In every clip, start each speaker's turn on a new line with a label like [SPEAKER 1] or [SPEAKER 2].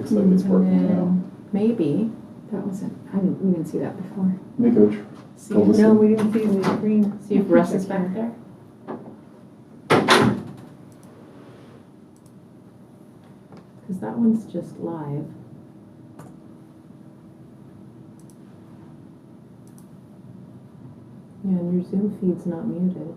[SPEAKER 1] Looks like it's working now.
[SPEAKER 2] Maybe.
[SPEAKER 3] That wasn't, we didn't see that before.
[SPEAKER 1] Make a
[SPEAKER 4] No, we didn't see the screen.
[SPEAKER 2] See if Russ is back there. Because that one's just live. Yeah, and your Zoom feed's not muted.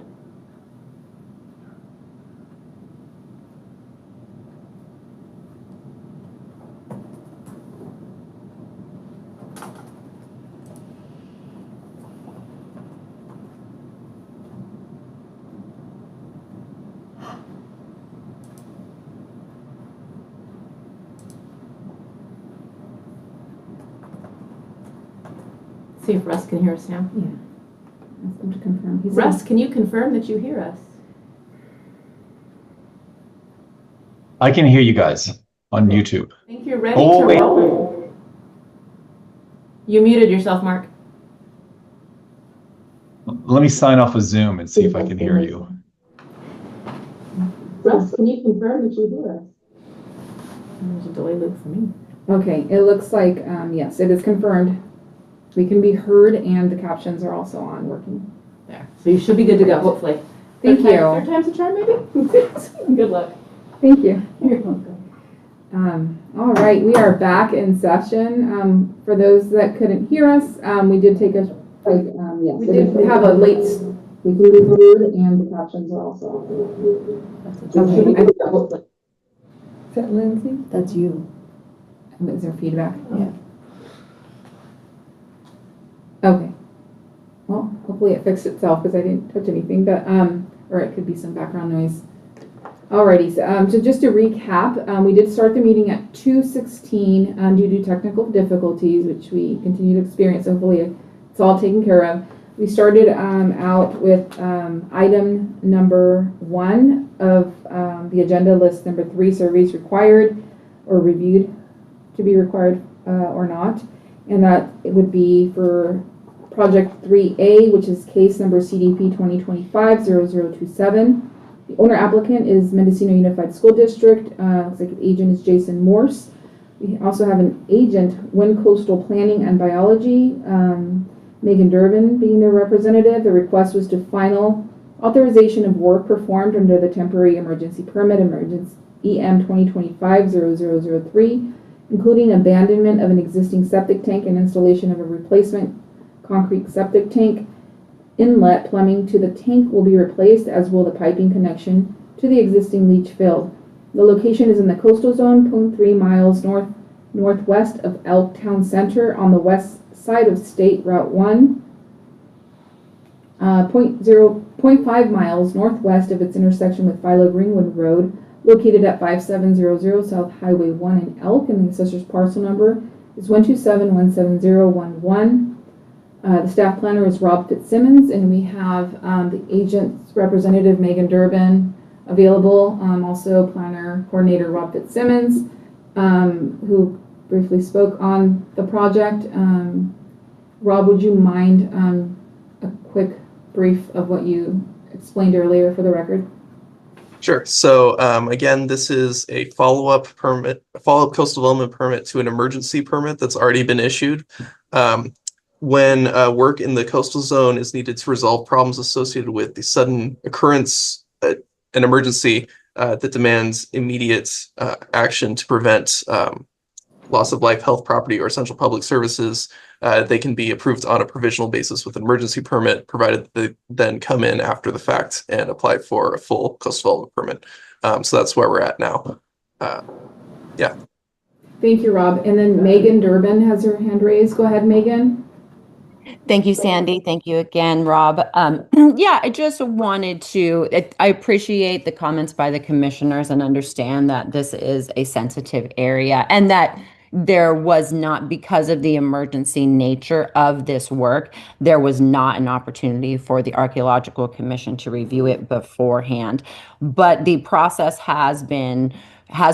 [SPEAKER 2] See if Russ can hear us now.
[SPEAKER 3] Yeah. Ask him to confirm.
[SPEAKER 2] Russ, can you confirm that you hear us?
[SPEAKER 5] I can hear you guys on YouTube.
[SPEAKER 2] I think you're ready to roll. You muted yourself, Mark.
[SPEAKER 5] Let me sign off of Zoom and see if I can hear you.
[SPEAKER 2] Russ, can you confirm that you hear us? There's a delay loop for me.
[SPEAKER 3] Okay, it looks like, yes, it is confirmed. We can be heard and the captions are also on working.
[SPEAKER 2] There. So you should be good to go, hopefully.
[SPEAKER 3] Thank you.
[SPEAKER 2] Third time's a charm, maybe? Good luck.
[SPEAKER 3] Thank you.
[SPEAKER 2] You're welcome.
[SPEAKER 3] All right, we are back in session. For those that couldn't hear us, we did take a, yes, we did have a late, we can be heard and the captions are also on. Okay.
[SPEAKER 4] Is that Lindsay?
[SPEAKER 6] That's you.
[SPEAKER 3] Is there feedback?
[SPEAKER 6] Yeah.
[SPEAKER 3] Okay. Well, hopefully it fixed itself because I didn't touch anything, but, or it could be some background noise. Alrighty, so just to recap, we did start the meeting at 2:16 due to technical difficulties, which we continue to experience. Hopefully it's all taken care of. We started out with item number 1 of the agenda list, number 3, surveys required or reviewed to be required or not. And that it would be for project 3A, which is case number CDP 2025-0027. The owner applicant is Mendocino Unified School District. Looks like an agent is Jason Morse. We also have an agent, Wind Coastal Planning and Biology, Megan Durbin being their representative. The request was to final authorization of work performed under the temporary emergency permit, emergency EM 2025-0003, including abandonment of an existing septic tank and installation of a replacement concrete septic tank. Inlet plumbing to the tank will be replaced, as will the piping connection to the existing leach field. The location is in the coastal zone, 0.3 miles northwest of Elktown Center on the west side of State Route 1, 0.5 miles northwest of its intersection with Philo Greenwood Road, located at 5700 South Highway 1 in Elk, and the assessor's parcel number is 127170111. The staff planner is Rob Fitzsimmons, and we have the agent's representative, Megan Durbin, available. Also planner coordinator Rob Fitzsimmons, who briefly spoke on the project. Rob, would you mind a quick brief of what you explained earlier for the record?
[SPEAKER 7] Sure. So again, this is a follow-up coastal development permit to an emergency permit that's already been issued. When work in the coastal zone is needed to resolve problems associated with the sudden occurrence, an emergency that demands immediate action to prevent loss of life, health, property, or essential public services, they can be approved on a provisional basis with an emergency permit, provided they then come in after the fact and apply for a full coastal development permit. So that's where we're at now. Yeah.
[SPEAKER 3] Thank you, Rob. And then Megan Durbin has her hand raised. Go ahead, Megan.
[SPEAKER 6] Thank you, Sandy. Thank you again, Rob. Yeah, I just wanted to, I appreciate the comments by the commissioners and understand that this is a sensitive area and that there was not, because of the emergency nature of this work, there was not an opportunity for the Archaeological Commission to review it beforehand. But the process has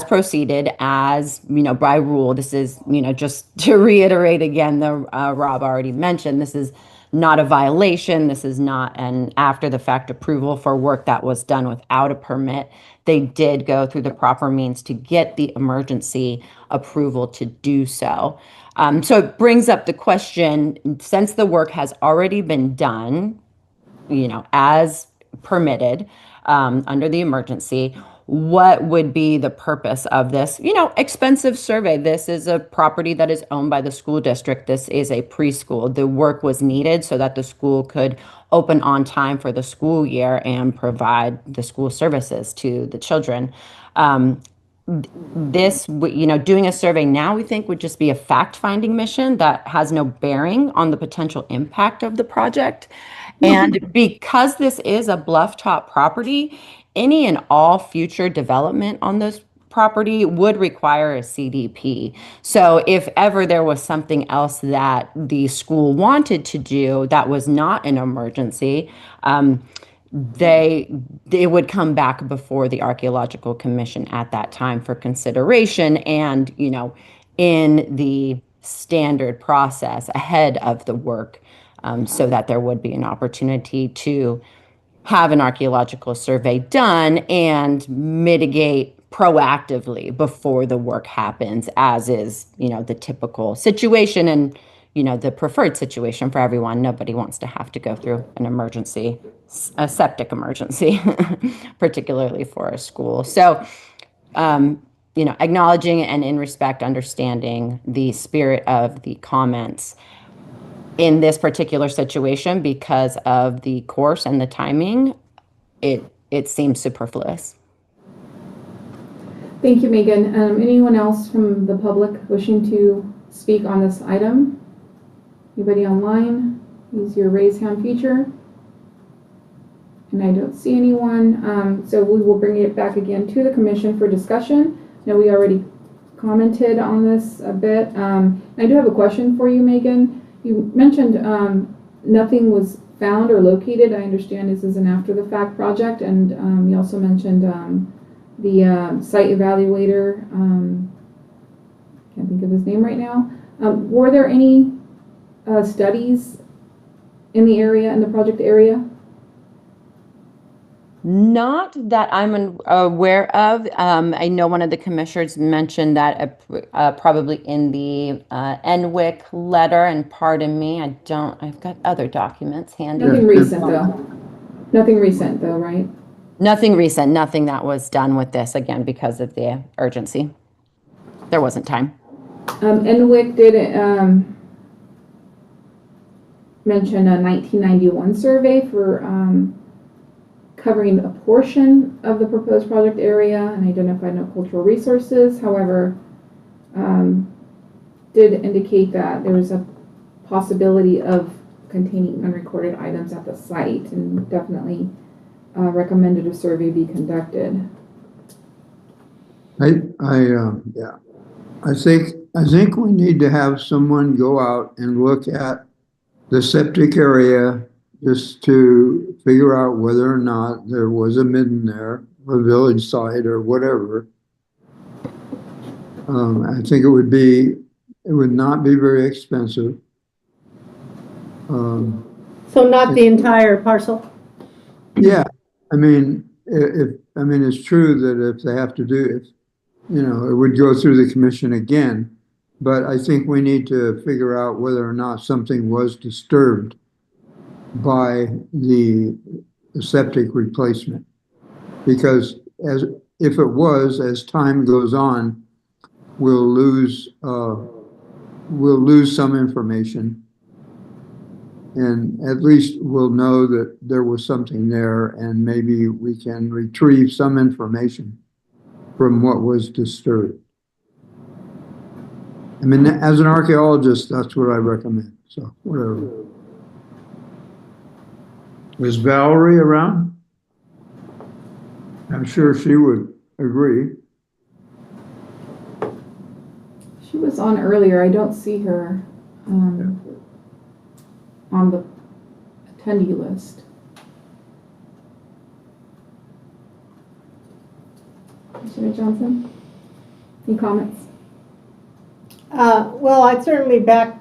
[SPEAKER 6] proceeded as, by rule. This is, just to reiterate again, Rob already mentioned, this is not a violation. This is not an after the fact approval for work that was done without a permit. They did go through the proper means to get the emergency approval to do so. So it brings up the question, since the work has already been done, as permitted under the emergency, what would be the purpose of this, expensive survey? This is a property that is owned by the school district. This is a preschool. The work was needed so that the school could open on time for the school year and provide the school services to the children. Doing a survey now, we think, would just be a fact-finding mission that has no bearing on the potential impact of the project. And because this is a bluff top property, any and all future development on this property would require a CDP. So if ever there was something else that the school wanted to do that was not an emergency, they would come back before the Archaeological Commission at that time for consideration, and in the standard process ahead of the work, so that there would be an opportunity to have an archaeological survey done and mitigate proactively before the work happens, as is the typical situation and the preferred situation for everyone. Nobody wants to have to go through an emergency, a septic emergency, particularly for a school. So, acknowledging and in respect, understanding the spirit of the comments in this particular situation, because of the course and the timing, it seems superfluous.
[SPEAKER 3] Thank you, Megan. Anyone else from the public wishing to speak on this item? Anybody online? Use your raise hand feature. And I don't see anyone. So we will bring it back again to the commission for discussion. Now, we already commented on this a bit. I do have a question for you, Megan. You mentioned nothing was found or located. I understand this is an after the fact project, and you also mentioned the site evaluator, can't think of his name right now. Were there any studies in the area, in the project area?
[SPEAKER 6] Not that I'm aware of. I know one of the commissioners mentioned that probably in the NWIC letter, and pardon me, I've got other documents handy.
[SPEAKER 3] Nothing recent though. Nothing recent though, right?
[SPEAKER 6] Nothing recent, nothing that was done with this, again, because of the urgency. There wasn't time.
[SPEAKER 3] NWIC did mention a 1991 survey for covering a portion of the proposed project area and identified no cultural resources. However, did indicate that there was a possibility of containing unrecorded items at the site, and definitely recommended a survey be conducted.
[SPEAKER 1] I think we need to have someone go out and look at the septic area just to figure out whether or not there was a midden there, a village site or whatever. I think it would not be very expensive.
[SPEAKER 4] So not the entire parcel?
[SPEAKER 1] Yeah, I mean, it's true that if they have to do it, it would go through the commission again. But I think we need to figure out whether or not something was disturbed by the septic replacement, because if it was, as time goes on, we'll lose some information, and at least we'll know that there was something there, and maybe we can retrieve some information from what was disturbed. I mean, as an archaeologist, that's what I recommend. So whatever. Is Valerie around? I'm sure she would agree.
[SPEAKER 3] She was on earlier. I don't see her on the attendee list. Commissioner Johnson, any comments?
[SPEAKER 4] Well, I'd certainly back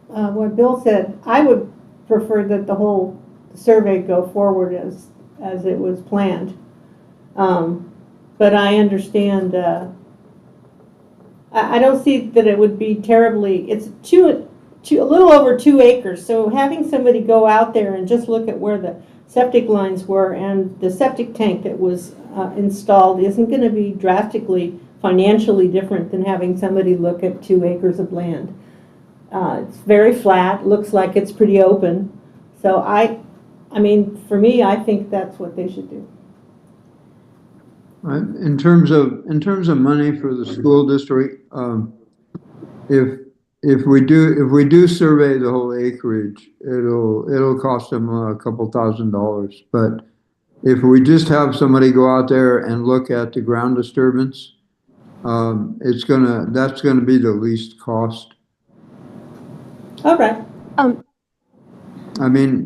[SPEAKER 4] what Bill said. I would prefer that the whole survey go forward as it was planned. But I understand, I don't see that it would be terribly, it's a little over 2 acres. So having somebody go out there and just look at where the septic lines were and the septic tank that was installed isn't going to be drastically financially different than having somebody look at 2 acres of land. It's very flat, looks like it's pretty open. So I mean, for me, I think that's what they should do.
[SPEAKER 1] In terms of money for the school district, if we do survey the whole acreage, it'll cost them a couple $1,000s. But if we just have somebody go out there and look at the ground disturbance, that's gonna be the least cost.
[SPEAKER 4] All right.
[SPEAKER 1] I mean,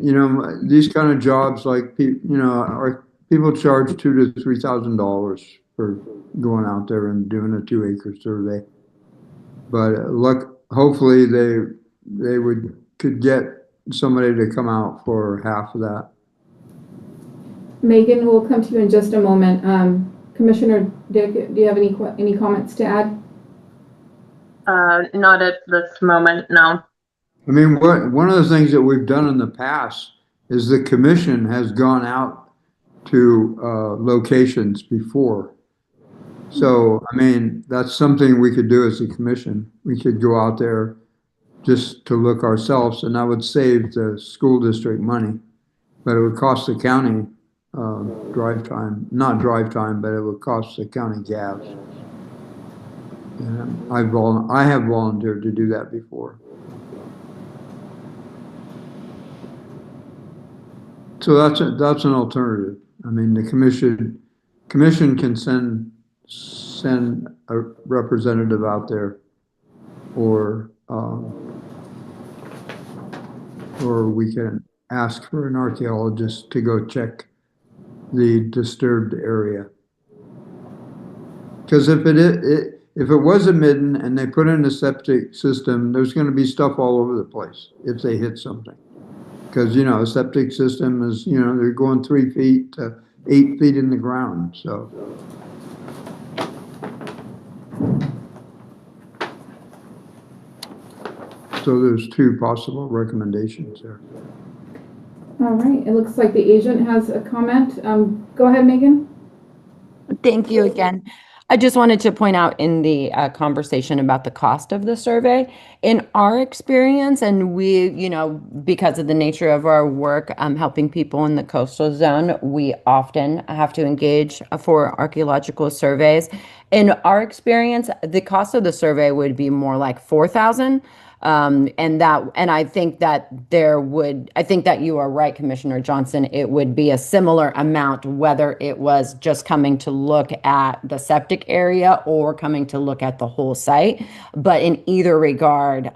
[SPEAKER 1] these kind of jobs, like people charge $2,000 to $3,000 for going out there and doing a 2-acre survey. But hopefully they could get somebody to come out for half of that.
[SPEAKER 3] Megan, we'll come to you in just a moment. Commissioner Dick, do you have any comments to add?
[SPEAKER 2] Not at this moment, no.
[SPEAKER 1] I mean, one of the things that we've done in the past is the commission has gone out to locations before. So, I mean, that's something we could do as a commission. We could go out there just to look ourselves, and that would save the school district money. But it would cost the county drive time, not drive time, but it would cost the county gas. And I have volunteered to do that before. So that's an alternative. I mean, the commission can send a representative out there, or we can ask for an archaeologist to go check the disturbed area. Because if it was a midden and they put in a septic system, there's going to be stuff all over the place if they hit something. Because a septic system is they're going 3 feet to 8 feet in the ground. So there's 2 possible recommendations there.
[SPEAKER 3] All right, it looks like the agent has a comment. Go ahead, Megan.
[SPEAKER 6] Thank you again. I just wanted to point out in the conversation about the cost of the survey, in our experience, and we, because of the nature of our work, helping people in the coastal zone, we often have to engage for archaeological surveys. In our experience, the cost of the survey would be more like $4,000. And I think that I think that you are right, Commissioner Johnson. It would be a similar amount, whether it was just coming to look at the septic area or coming to look at the whole site. But in either regard,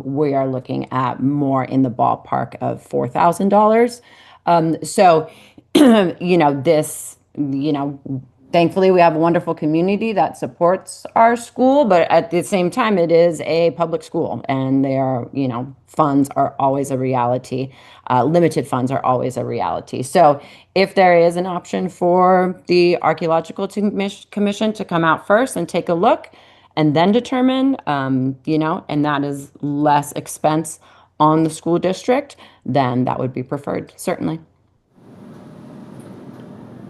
[SPEAKER 6] we are looking at more in the ballpark of $4,000. So, thankfully, we have a wonderful community that supports our school, but at the same time, it is a public school, and funds are always a reality. Limited funds are always a reality. So if there is an option for the Archaeological Commission to come out first and take a look and then determine, and that is less expense on the school district, then that would be preferred, certainly.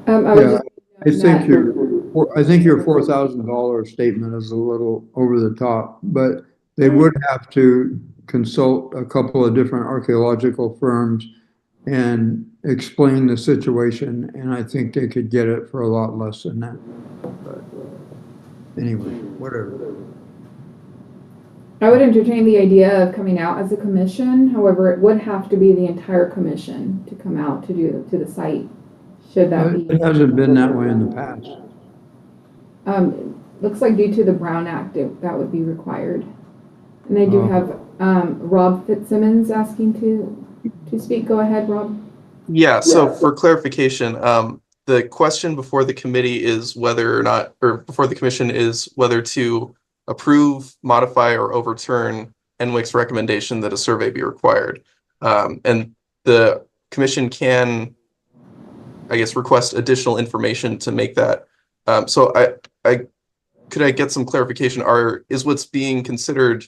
[SPEAKER 1] I think your $4,000 statement is a little over the top, but they would have to consult a couple of different archaeological firms and explain the situation, and I think they could get it for a lot less than that. But anyway, whatever.
[SPEAKER 3] I would entertain the idea of coming out as a commission. However, it would have to be the entire commission to come out to the site. Should that be?
[SPEAKER 1] It hasn't been that way in the past.
[SPEAKER 3] Looks like due to the Brown Act, that would be required. And I do have Rob Fitzsimmons asking to speak. Go ahead, Rob.
[SPEAKER 7] Yeah, so for clarification, the question before the committee is whether or not, or before the commission is whether to approve, modify, or overturn NWIC's recommendation that a survey be required. And the commission can, I guess, request additional information to make that. So could I get some clarification? Is what's being considered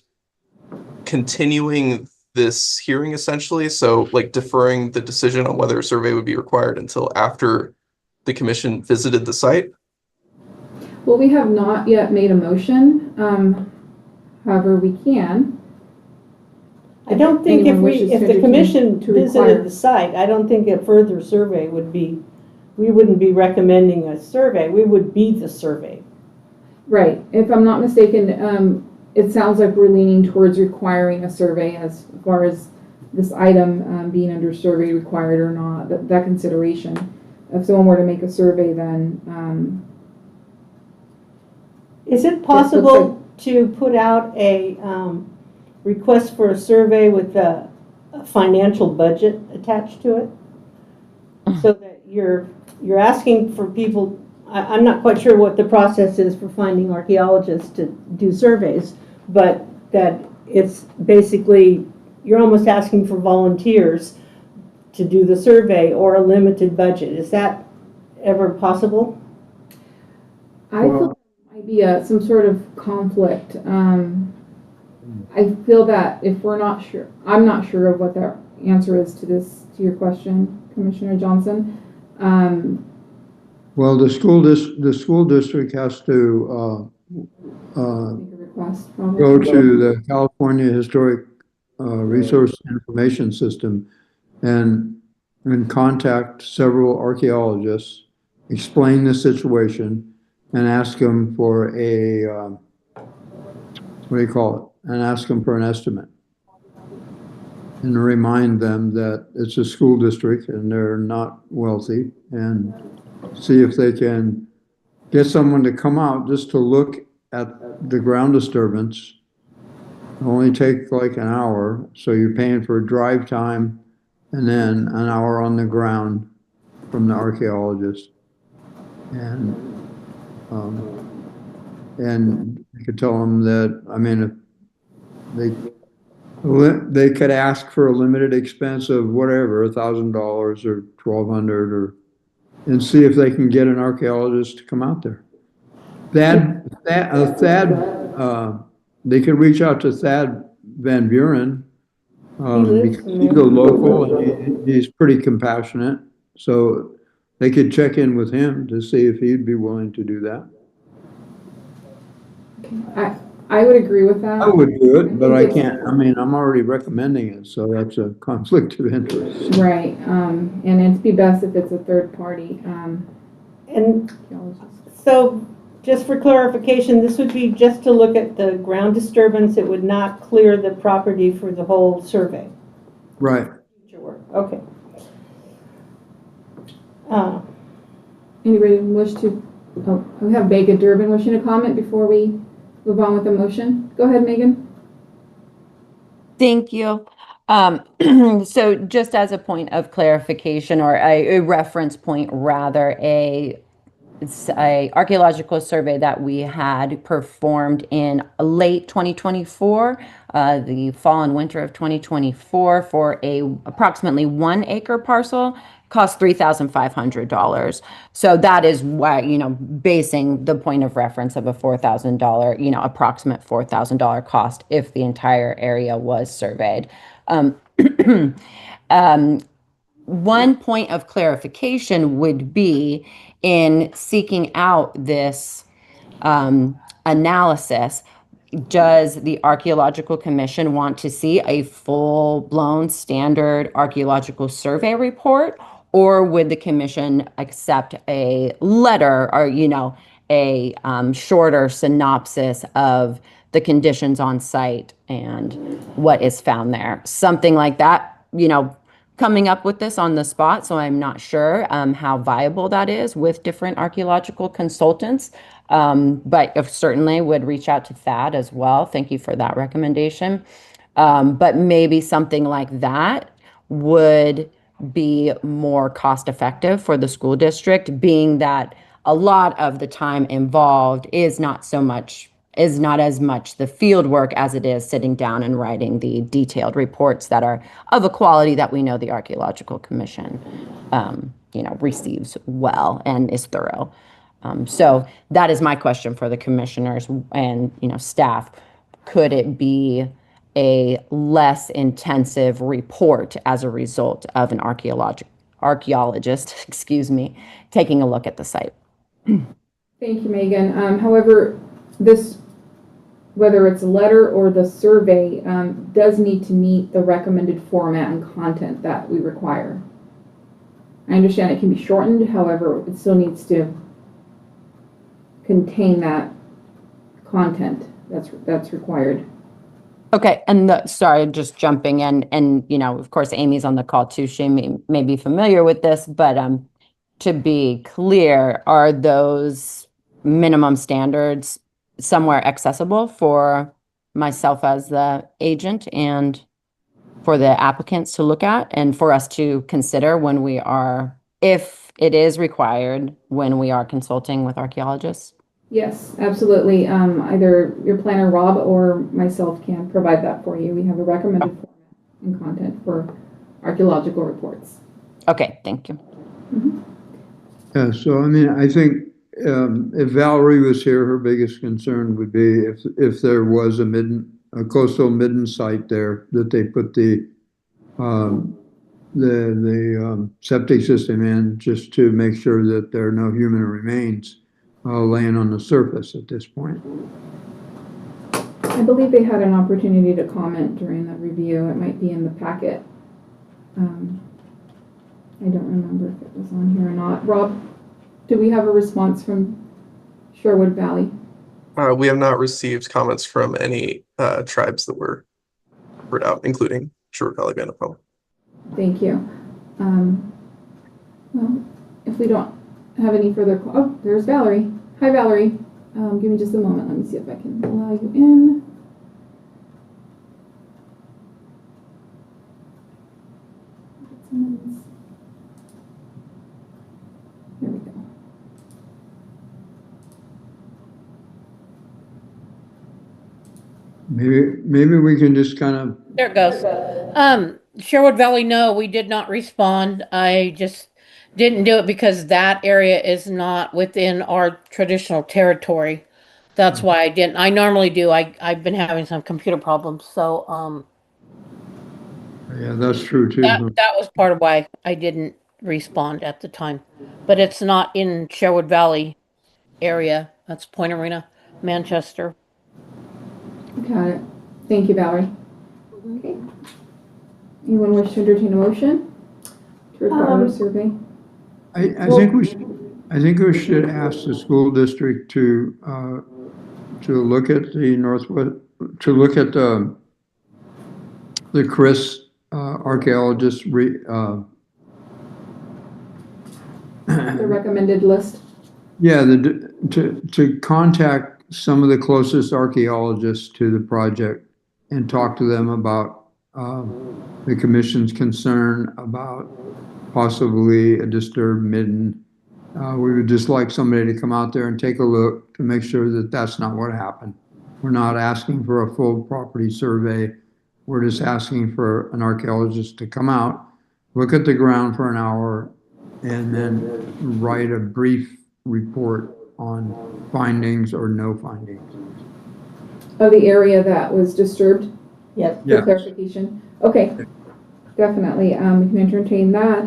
[SPEAKER 7] continuing this hearing essentially? So like deferring the decision on whether a survey would be required until after the commission visited the site?
[SPEAKER 3] Well, we have not yet made a motion. However, we can.
[SPEAKER 4] I don't think
[SPEAKER 3] anyone wishes
[SPEAKER 4] if
[SPEAKER 3] to
[SPEAKER 4] the commission
[SPEAKER 3] to require-
[SPEAKER 4] visited the site, I don't think a further survey would be, we wouldn't be recommending a survey, we would be the survey.
[SPEAKER 3] Right. If I'm not mistaken, it sounds like we're leaning towards requiring a survey as far as this item being under survey required or not, that consideration. If someone were to make a survey, then
[SPEAKER 4] Is it possible to put out a request for a survey with a financial budget attached to it? So that you're asking for people, I'm not quite sure what the process is for finding archaeologists to do surveys, but that it's basically, you're almost asking for volunteers to do the survey or a limited budget. Is that ever possible?
[SPEAKER 3] I feel there might be some sort of conflict. I feel that if we're not sure, I'm not sure of what the answer is to your question, Commissioner Johnson.
[SPEAKER 1] Well, the school district has to
[SPEAKER 3] Make a request probably.
[SPEAKER 1] go to the California Historic Resource Information System and contact several archaeologists, explain the situation, and ask them for a what do you call it? And ask them for an estimate. And remind them that it's a school district and they're not wealthy, and see if they can get someone to come out just to look at the ground disturbance. It'll only take like an hour, so you're paying for drive time and then an hour on the ground from the archaeologist. And you could tell them that, I mean, if they could ask for a limited expense of whatever, $1,000 or $1,200, or and see if they can get an archaeologist to come out there. They could reach out to Thad Van Buren. Because he's a local and he's pretty compassionate. So they could check in with him to see if he'd be willing to do that.
[SPEAKER 3] I would agree with that.
[SPEAKER 1] I would do it, but I can't. I mean, I'm already recommending it, so that's a conflict of interest.
[SPEAKER 3] Right, and it'd be best if it's a third party.
[SPEAKER 4] And so, just for clarification, this would be just to look at the ground disturbance. It would not clear the property for the whole survey.
[SPEAKER 1] Right.
[SPEAKER 4] Future work. Okay.
[SPEAKER 3] Anybody wish to, we have Megan Durbin wishing to comment before we move on with the motion. Go ahead, Megan.
[SPEAKER 6] Thank you. So just as a point of clarification, or a reference point rather, it's a archaeological survey that we had performed in late 2024, the fall and winter of 2024, for a approximately 1 acre parcel, cost $3,500. So that is why, basing the point of reference of a $4,000, approximate $4,000 cost if the entire area was surveyed. One point of clarification would be in seeking out this analysis. Does the Archaeological Commission want to see a full-blown standard archaeological survey report, or would the commission accept a letter or, a shorter synopsis of the conditions on site and what is found there? Something like that, coming up with this on the spot, so I'm not sure how viable that is with different archaeological consultants. But if certainly would reach out to Thad as well. Thank you for that recommendation. But maybe something like that would be more cost effective for the school district, being that a lot of the time involved is not so much is not as much the field work as it is sitting down and writing the detailed reports that are of a quality that we know the Archaeological Commission, receives well and is thorough. So that is my question for the commissioners and, staff. Could it be a less intensive report as a result of an archaeologist, taking a look at the site?
[SPEAKER 3] Thank you, Megan. However, this, whether it's a letter or the survey, does need to meet the recommended format and content that we require. I understand it can be shortened, however, it still needs to contain that content that's required.
[SPEAKER 6] Okay, and sorry, just jumping in, and of course, Amy's on the call too. She may be familiar with this, but to be clear, are those minimum standards somewhere accessible for myself as the agent and for the applicants to look at and for us to consider when we are, if it is required, when we are consulting with archaeologists?
[SPEAKER 3] Yes, absolutely. Either your planner, Rob, or myself can provide that for you. We have a recommended format and content for archaeological reports.
[SPEAKER 6] Okay, thank you.
[SPEAKER 1] Yeah, so I think if Valerie was here, her biggest concern would be if there was a coastal midden site there, that they put the septic system in, just to make sure that there are no human remains laying on the surface at this point.
[SPEAKER 3] I believe they had an opportunity to comment during the review. It might be in the packet. I don't remember if it was on here or not. Rob, do we have a response from Sherwood Valley?
[SPEAKER 7] We have not received comments from any tribes that were referred out, including Sherwood Valley Band of Poem.
[SPEAKER 3] Thank you. Well, if we don't have any further, oh, there's Valerie. Hi, Valerie. Give me just a moment. Let me see if I can allow you in. There we go.
[SPEAKER 1] Maybe we can just kind of.
[SPEAKER 2] There it goes. Sherwood Valley, no, we did not respond. I just didn't do it because that area is not within our traditional territory. That's why I didn't. I normally do. I've been having some computer problems, so
[SPEAKER 1] Yeah, that's true too.
[SPEAKER 2] that was part of why I didn't respond at the time. But it's not in Sherwood Valley area. That's Point Arena, Manchester.
[SPEAKER 3] Got it. Thank you, Valerie. Okay. Anyone wish to entertain a motion to require a survey?
[SPEAKER 1] I think we should ask the school district to look at the Northwest, to look at the Chris archaeologist
[SPEAKER 3] The recommended list.
[SPEAKER 1] Yeah, to contact some of the closest archaeologists to the project and talk to them about the commission's concern about possibly a disturbed midden. We would just like somebody to come out there and take a look to make sure that that's not what happened. We're not asking for a full property survey. We're just asking for an archaeologist to come out, look at the ground for an hour, and then write a brief report on findings or no findings.
[SPEAKER 3] Of the area that was disturbed,
[SPEAKER 4] Yes.
[SPEAKER 3] for
[SPEAKER 1] Yeah.
[SPEAKER 3] clarification. Okay, definitely. We can entertain that.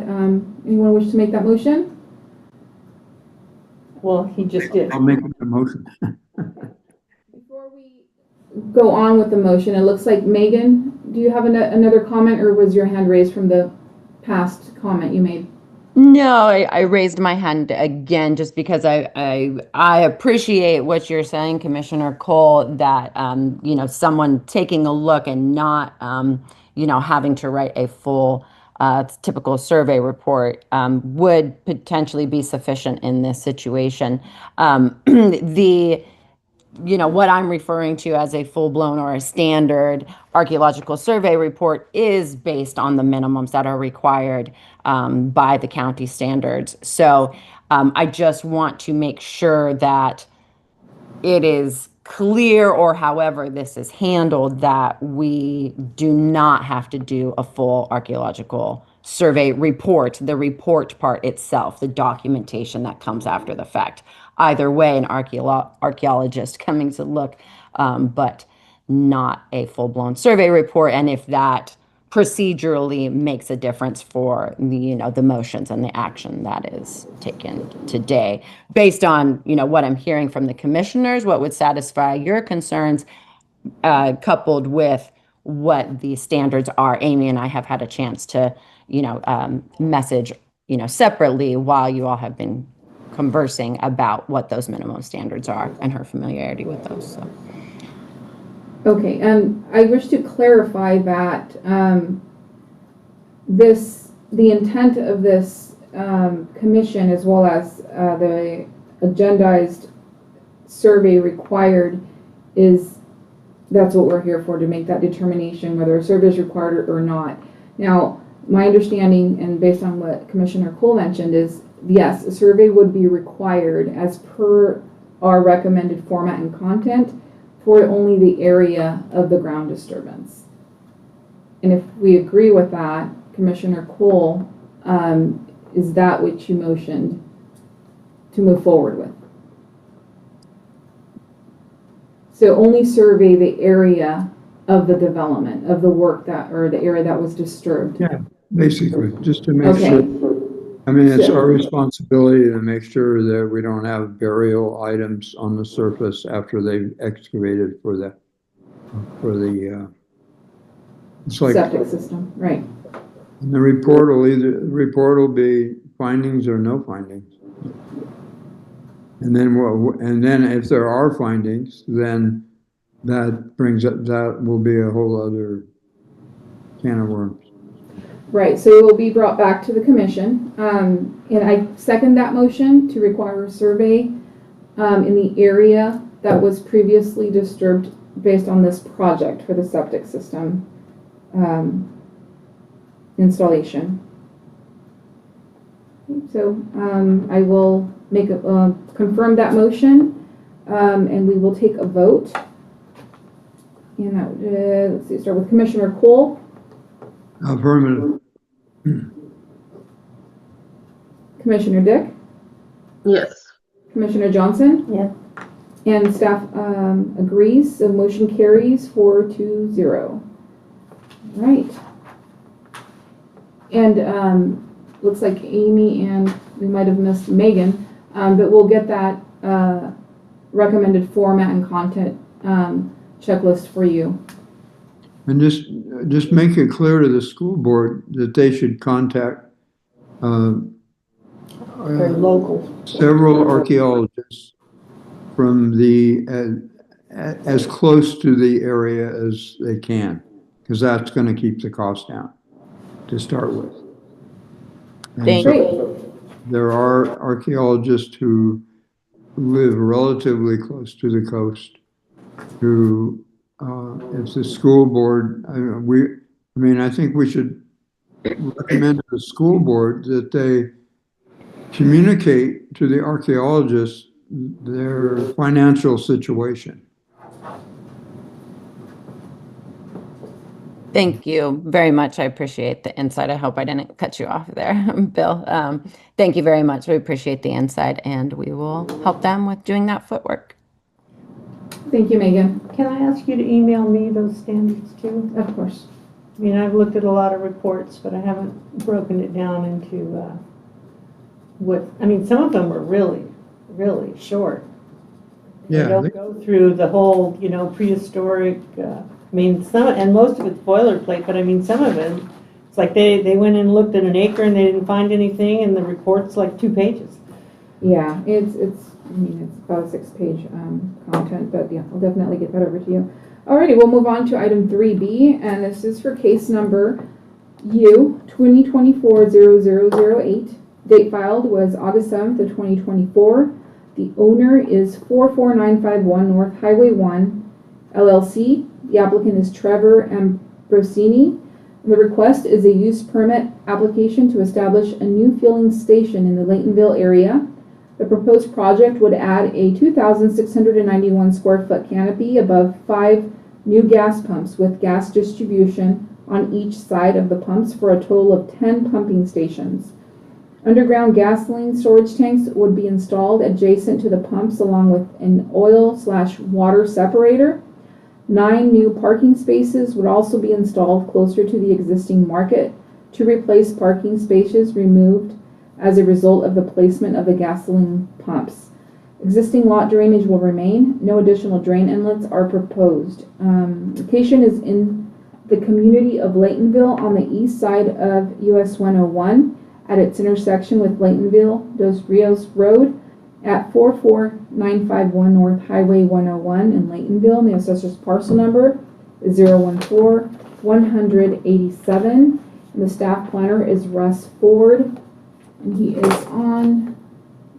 [SPEAKER 3] Anyone wish to make that motion?
[SPEAKER 4] Well, he just did.
[SPEAKER 1] I'll make the motion.
[SPEAKER 3] Before we go on with the motion, it looks like Megan, do you have another comment, or was your hand raised from the past comment you made?
[SPEAKER 6] No, I raised my hand again just because I appreciate what you're saying, Commissioner Cole, that someone taking a look and not having to write a full typical survey report would potentially be sufficient in this situation. What I'm referring to as a full-blown or a standard archaeological survey report is based on the minimums that are required by the county standards. So I just want to make sure that it is clear, or however this is handled, that we do not have to do a full archaeological survey report, the report part itself, the documentation that comes after the fact. Either way, an archaeologist coming to look, but not a full-blown survey report. And if that procedurally makes a difference for the motions and the action that is taken today, based on what I'm hearing from the commissioners, what would satisfy your concerns, coupled with what the standards are. Amy and I have had a chance to message separately while you all have been conversing about what those minimum standards are and her familiarity with those. So.
[SPEAKER 3] Okay, and I wish to clarify that the intent of this commission, as well as the agendized survey required, that's what we're here for, to make that determination whether a survey is required or not. Now, my understanding, and based on what Commissioner Cole mentioned, is yes, a survey would be required as per our recommended format and content for only the area of the ground disturbance. And if we agree with that, Commissioner Cole, is that what you motioned to move forward with? So only survey the area of the development, of the work or the area that was disturbed.
[SPEAKER 1] Yeah, basically, just to make
[SPEAKER 3] Okay.
[SPEAKER 1] sure. I mean, it's our responsibility to make sure that we don't have burial items on the surface after they've excavated for the it's like
[SPEAKER 3] Septic system, right.
[SPEAKER 1] the report will be findings or no findings. And then if there are findings, then that will be a whole other can of worms.
[SPEAKER 3] Right, so it will be brought back to the commission, and I second that motion to require a survey in the area that was previously disturbed based on this project for the septic system installation. So I will confirm that motion, and we will take a vote. And that, let's see, start with Commissioner Cole.
[SPEAKER 1] Affirmative.
[SPEAKER 3] Commissioner Dick?
[SPEAKER 8] Yes.
[SPEAKER 3] Commissioner Johnson?
[SPEAKER 4] Yes.
[SPEAKER 3] And staff agrees, so motion carries 4-0. Right. And looks like Amy and we might have missed Megan, but we'll get that recommended format and content checklist for you.
[SPEAKER 1] And just make it clear to the school board that they should contact
[SPEAKER 4] Very local.
[SPEAKER 1] several archaeologists from as close to the area as they can, because that's going to keep the cost down to start with. And
[SPEAKER 6] Thank
[SPEAKER 3] you.
[SPEAKER 1] there are archaeologists who live relatively close to the coast who, if the school board, I think we should recommend to the school board that they communicate to the archaeologists their financial situation.
[SPEAKER 6] Thank you very much. I appreciate the insight. I hope I didn't cut you off there, Bill. Thank you very much. We appreciate the insight, and we will help them with doing that footwork.
[SPEAKER 3] Thank you, Megan.
[SPEAKER 4] Can I ask you to email me those standards too?
[SPEAKER 3] Of course.
[SPEAKER 4] I mean, I've looked at a lot of reports, but I haven't broken it down into some of them are really, really short. They
[SPEAKER 1] Yeah,
[SPEAKER 4] don't go through the whole, prehistoric, and most of it's boilerplate, but some of it, it's like they went and looked at an acre and they didn't find anything, and the report's like 2 pages.
[SPEAKER 3] Yeah, it's about a 6-page content, but yeah, I'll definitely get that over to you. Alrighty, we'll move on to item 3B, and this is for case number U 2024-0008. Date filed was August 7th of 2024. The owner is 44951 North Highway 1 LLC. The applicant is Trevor Ambrosini. The request is a use permit application to establish a new fueling station in the Laytonville area. The proposed project would add a 2,691 square foot canopy above 5 new gas pumps with gas distribution on each side of the pumps for a total of 10 pumping stations. Underground gasoline storage tanks would be installed adjacent to the pumps along with an oil/water separator. 9 new parking spaces would also be installed closer to the existing market to replace parking spaces removed as a result of the placement of the gasoline pumps. Existing lot drainage will remain. No additional drain inlets are proposed. Location is in the community of Laytonville on the east side of US 101 at its intersection with Laytonville Dos Rios Road at 44951 North Highway 101 in Laytonville. And the assessor's parcel number is 014-187. And the staff planner is Russ Ford. And he is on,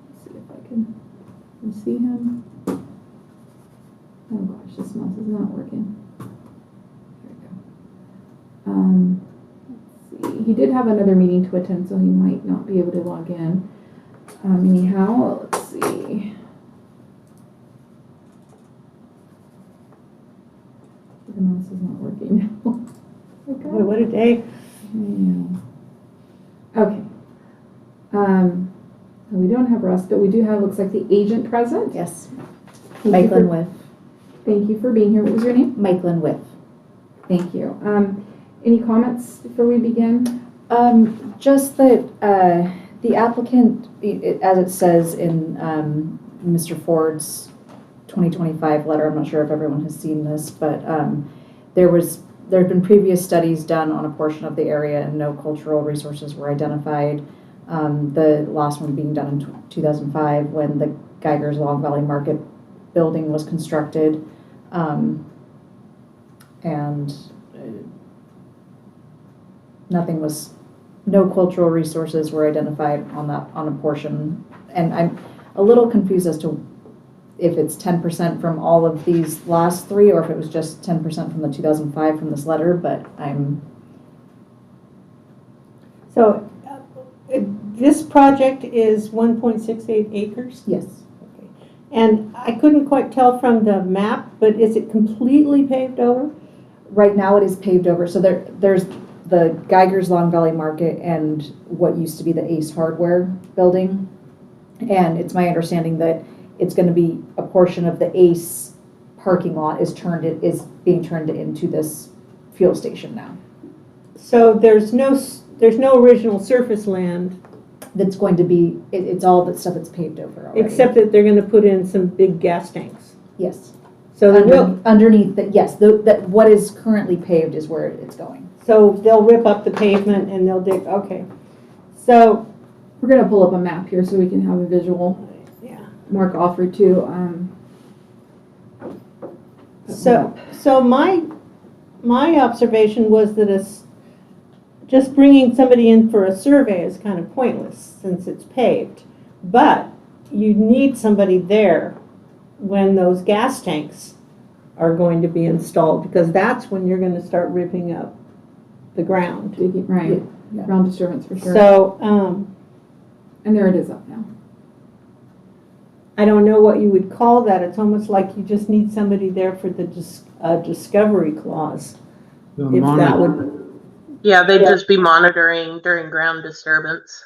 [SPEAKER 3] let's see if I can see him. Oh gosh, this mouse is not working. There we go. Let's see. He did have another meeting to attend, so he might not be able to log in. Anyhow, let's see. The mouse is not working. Okay.
[SPEAKER 4] What a day.
[SPEAKER 3] Yeah. Okay. We don't have Russ, but we do have, looks like, the agent present.
[SPEAKER 8] Yes,
[SPEAKER 3] Thank you
[SPEAKER 8] Mikeland
[SPEAKER 3] for-
[SPEAKER 8] Whiff.
[SPEAKER 3] Thank you for being here. What was your name?
[SPEAKER 8] Mikeland Whiff.
[SPEAKER 3] Thank you. Any comments before we begin?
[SPEAKER 8] Just that the applicant, as it says in Mr. Ford's 2025 letter, I'm not sure if everyone has seen this, but there have been previous studies done on a portion of the area and no cultural resources were identified. The last one being done in 2005 when the Geiger's Long Valley Market building was constructed. And no cultural resources were identified on a portion. And I'm a little confused as to if it's 10% from all of these last three or if it was just 10% from the 2005 from this letter, but
[SPEAKER 4] So this project is 1.68 acres?
[SPEAKER 8] yes.
[SPEAKER 4] Okay. And I couldn't quite tell from the map, but is it completely paved over?
[SPEAKER 8] Right now it is paved over. So there's the Geiger's Long Valley Market and what used to be the Ace Hardware building. And it's my understanding that it's going to be a portion of the Ace parking lot is being turned into this fuel station now.
[SPEAKER 4] So there's no original surface land,
[SPEAKER 8] That's going to be, it's all that stuff that's paved over already.
[SPEAKER 4] except that they're going to put in some big gas tanks.
[SPEAKER 8] Yes.
[SPEAKER 4] So they will.
[SPEAKER 8] Underneath that, yes, that what is currently paved is where it's going.
[SPEAKER 4] So they'll rip up the pavement and they'll dig. Okay. So
[SPEAKER 3] We're going to pull up a map here so we can have a visual.
[SPEAKER 4] yeah.
[SPEAKER 3] Mark offered to.
[SPEAKER 4] So my observation was that just bringing somebody in for a survey is kind of pointless since it's paved. But you need somebody there when those gas tanks are going to be installed, because that's when you're going to start ripping up the ground.
[SPEAKER 3] Digging, right.
[SPEAKER 8] Yeah.
[SPEAKER 3] Ground disturbance for sure.
[SPEAKER 4] So
[SPEAKER 3] And there it is up now.
[SPEAKER 4] I don't know what you would call that. It's almost like you just need somebody there for the discovery clause.
[SPEAKER 1] The
[SPEAKER 4] If that
[SPEAKER 1] monitor.
[SPEAKER 4] would.
[SPEAKER 9] Yeah, they'd just be monitoring during ground disturbance.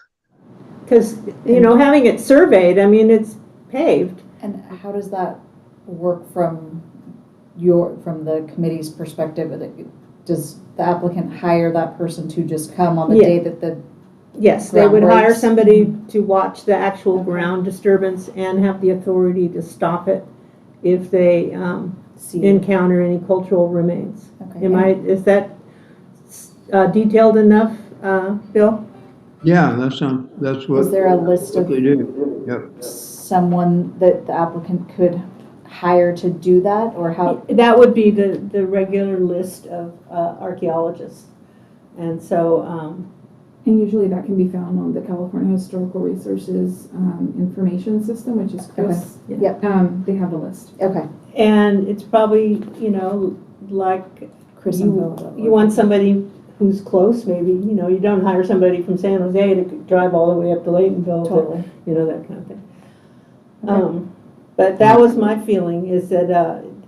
[SPEAKER 4] Because, having it surveyed, I mean, it's paved.
[SPEAKER 8] And how does that work from the committee's perspective? Does the applicant hire that person to just come on the
[SPEAKER 4] Yeah.
[SPEAKER 8] day that the
[SPEAKER 4] Yes, they
[SPEAKER 8] Ground
[SPEAKER 4] would hire
[SPEAKER 8] breaks.
[SPEAKER 4] somebody to watch the actual
[SPEAKER 8] Okay.
[SPEAKER 4] ground disturbance and have the authority to stop it if they
[SPEAKER 8] see?
[SPEAKER 4] encounter any cultural remains.
[SPEAKER 8] Okay.
[SPEAKER 4] Is that detailed enough, Bill?
[SPEAKER 1] Yeah, that's what.
[SPEAKER 8] Is there a list of
[SPEAKER 1] They do, yep.
[SPEAKER 8] someone that the applicant could hire to do that, or how?
[SPEAKER 4] That would be the regular list of archaeologists. And so,
[SPEAKER 3] And usually that can be found on the California Historical Resources Information System, which is Chris.
[SPEAKER 8] Okay. Yep.
[SPEAKER 3] They have a list.
[SPEAKER 8] Okay.
[SPEAKER 4] and it's probably, like
[SPEAKER 8] Chris
[SPEAKER 4] you want somebody who's close, maybe, you don't hire somebody from San Jose to drive all the way up to Laytonville,
[SPEAKER 8] Totally.
[SPEAKER 4] that kind of thing. But that was my feeling, is that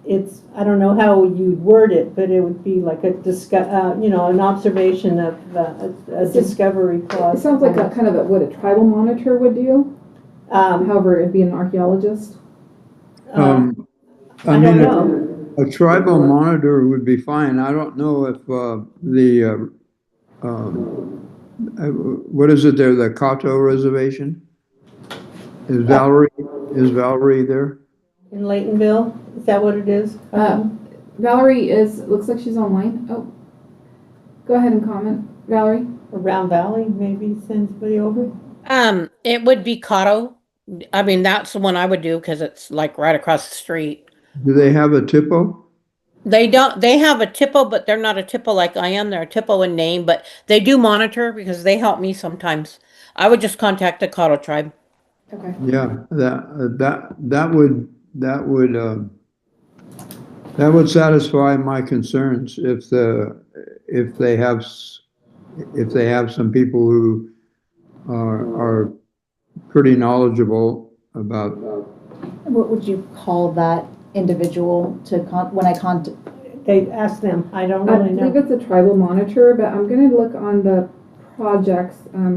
[SPEAKER 4] it's, I don't know how you'd word it, but it would be like a an observation of a discovery
[SPEAKER 3] It
[SPEAKER 4] clause.
[SPEAKER 3] sounds like kind of what a tribal monitor would do.
[SPEAKER 4] Um,
[SPEAKER 3] However, it'd be an archaeologist.
[SPEAKER 4] I
[SPEAKER 1] I
[SPEAKER 4] don't
[SPEAKER 1] mean,
[SPEAKER 4] know.
[SPEAKER 1] a tribal monitor would be fine. I don't know if what is it there, the Cato Reservation? Is Valerie there?
[SPEAKER 4] In Laytonville, is that what it is?
[SPEAKER 3] Valerie looks like she's online. Oh, go ahead and comment, Valerie.
[SPEAKER 4] Around Valley, maybe send somebody over?
[SPEAKER 2] It would be Cotto. I mean, that's the one I would do because it's like right across the street.
[SPEAKER 1] Do they have a TIPO?
[SPEAKER 2] They have a TIPO, but they're not a TIPO like I am. They're a TIPO in name, but they do monitor because they help me sometimes. I would just contact the Cotto tribe.
[SPEAKER 3] Okay.
[SPEAKER 1] Yeah, that would satisfy my concerns if they have some people who are pretty knowledgeable about.
[SPEAKER 8] What would you call that individual when I contact?
[SPEAKER 4] They ask them, I don't
[SPEAKER 3] I
[SPEAKER 4] really
[SPEAKER 3] believe
[SPEAKER 4] know.
[SPEAKER 3] it's a tribal monitor, but I'm gonna look on the projects,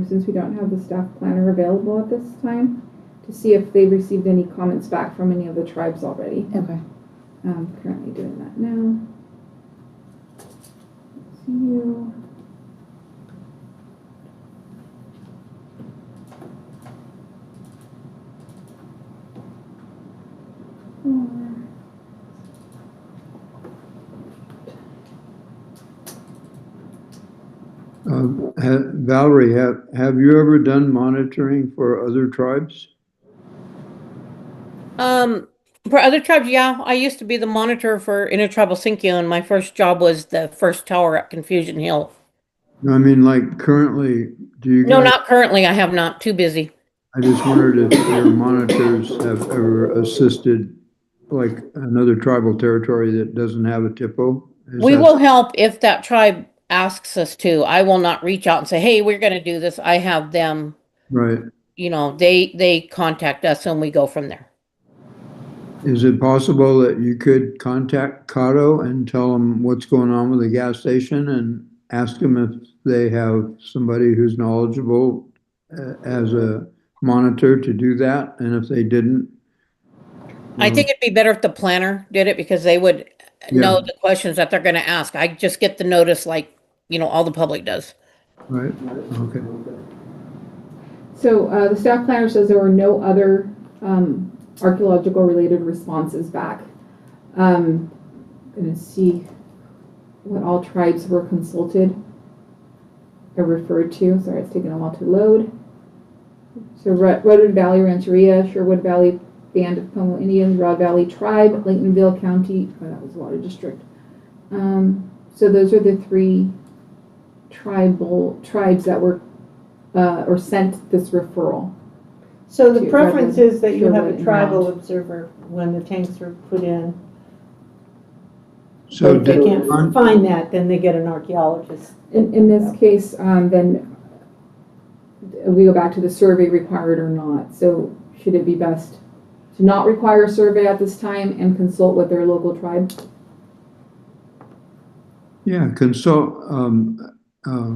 [SPEAKER 3] since we don't have the staff planner available at this time, to see if they've received any comments back from any of the tribes already.
[SPEAKER 8] Okay.
[SPEAKER 3] I'm currently doing that now. See you.
[SPEAKER 1] Valerie, have you ever done monitoring for other tribes?
[SPEAKER 2] For other tribes, yeah, I used to be the monitor for Intertribal Syncyo, and my first job was the first tower at Confusion Hill.
[SPEAKER 1] I mean, like currently, do you
[SPEAKER 2] No,
[SPEAKER 1] guys?
[SPEAKER 2] not currently. I have not. Too busy.
[SPEAKER 1] I just wondered if your monitors have ever assisted like another tribal territory that doesn't have a TIPO?
[SPEAKER 2] We will help if that tribe asks us to. I will not reach out and say, "Hey, we're going to do this." I have them,
[SPEAKER 1] Right.
[SPEAKER 2] They contact us and we go from there.
[SPEAKER 1] Is it possible that you could contact Cato and tell them what's going on with the gas station and ask them if they have somebody who's knowledgeable as a monitor to do that? And if they didn't?
[SPEAKER 2] I think it'd be better if the planner did it because they would know the questions that they're going to ask. I just get the notice like, all the public does.
[SPEAKER 1] Right, okay.
[SPEAKER 3] So the staff planner says there were no other archaeological related responses back. Gonna see what all tribes were consulted or referred to. Sorry, it's taking a while to load. So Redwood Valley Rancheria, Sherwood Valley Band of Pomo Indians, Rod Valley Tribe, Laytonville County, that was Water District. So those are the three tribes that were or sent this referral.
[SPEAKER 4] So the preference is that you have
[SPEAKER 3] Sherwood
[SPEAKER 4] a
[SPEAKER 3] and
[SPEAKER 4] tribal
[SPEAKER 3] Mount.
[SPEAKER 4] observer when the tanks are put in.
[SPEAKER 1] So
[SPEAKER 4] But if they can't find that, then they get an archaeologist.
[SPEAKER 3] In this case, then we go back to the survey required or not. So should it be best to not require a survey at this time and consult with their local tribe?
[SPEAKER 1] yeah, consult,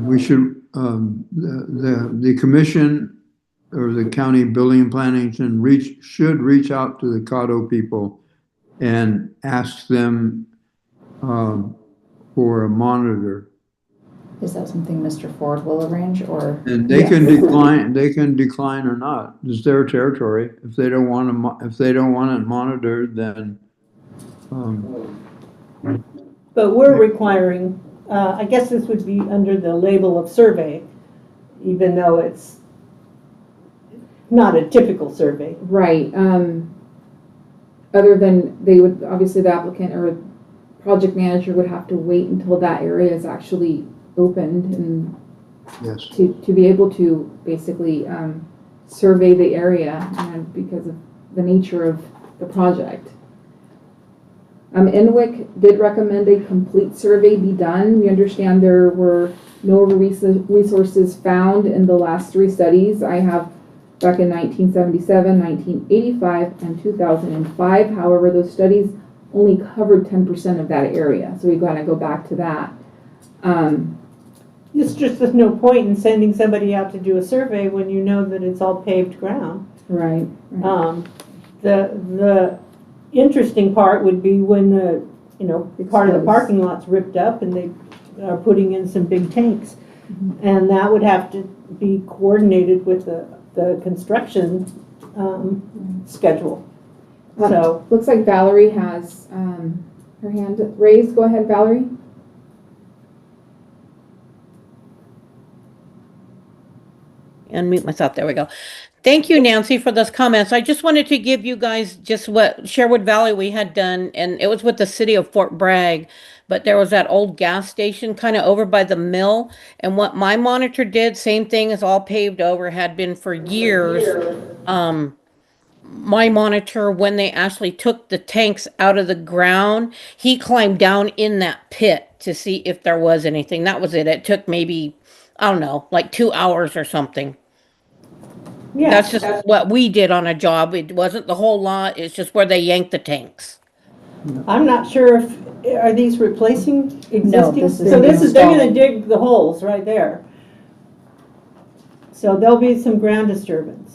[SPEAKER 1] we should, the commission or the county building and planning should reach out to the Cato people and ask them for a monitor.
[SPEAKER 8] Is that something Mr. Ford will arrange, or?
[SPEAKER 1] And they can decline or not. It's their territory. If they don't want it monitored, then
[SPEAKER 4] But we're requiring, I guess this would be under the label of survey, even though it's not a typical survey.
[SPEAKER 3] Right. Other than they would, obviously the applicant or project manager would have to wait until that area is actually opened and
[SPEAKER 1] yes.
[SPEAKER 3] to be able to basically survey the area because of the nature of the project. NWIC did recommend a complete survey be done. We understand there were no resources found in the last 3 studies. I have back in 1977, 1985, and 2005. However, those studies only covered 10% of that area, so we gotta go back to that.
[SPEAKER 4] It's just there's no point in sending somebody out to do a survey when you know that it's all paved ground.
[SPEAKER 3] Right.
[SPEAKER 4] The interesting part would be when the, part of the
[SPEAKER 3] Exposed.
[SPEAKER 4] parking lot's ripped up and they are putting in some big tanks. And that would have to be coordinated with the construction schedule. So,
[SPEAKER 3] Looks like Valerie has her hand raised. Go ahead, Valerie.
[SPEAKER 2] Unmute myself. There we go. Thank you, Nancy, for those comments. I just wanted to give you guys just what Sherwood Valley we had done, and it was with the city of Fort Bragg, but there was that old gas station kind of over by the mill, and what my monitor did, same thing as all paved over, had been for years. My monitor, when they actually took the tanks out of the ground, he climbed down in that pit to see if there was anything. That was it. It took maybe, I don't know, like 2 hours or something.
[SPEAKER 4] yeah.
[SPEAKER 2] That's just what we did on a job. It wasn't the whole lot. It's just where they yanked the tanks.
[SPEAKER 4] I'm not sure are these replacing existing?
[SPEAKER 8] this is
[SPEAKER 4] So they're gonna
[SPEAKER 8] installing.
[SPEAKER 4] dig the holes right there. So there'll be some ground disturbance.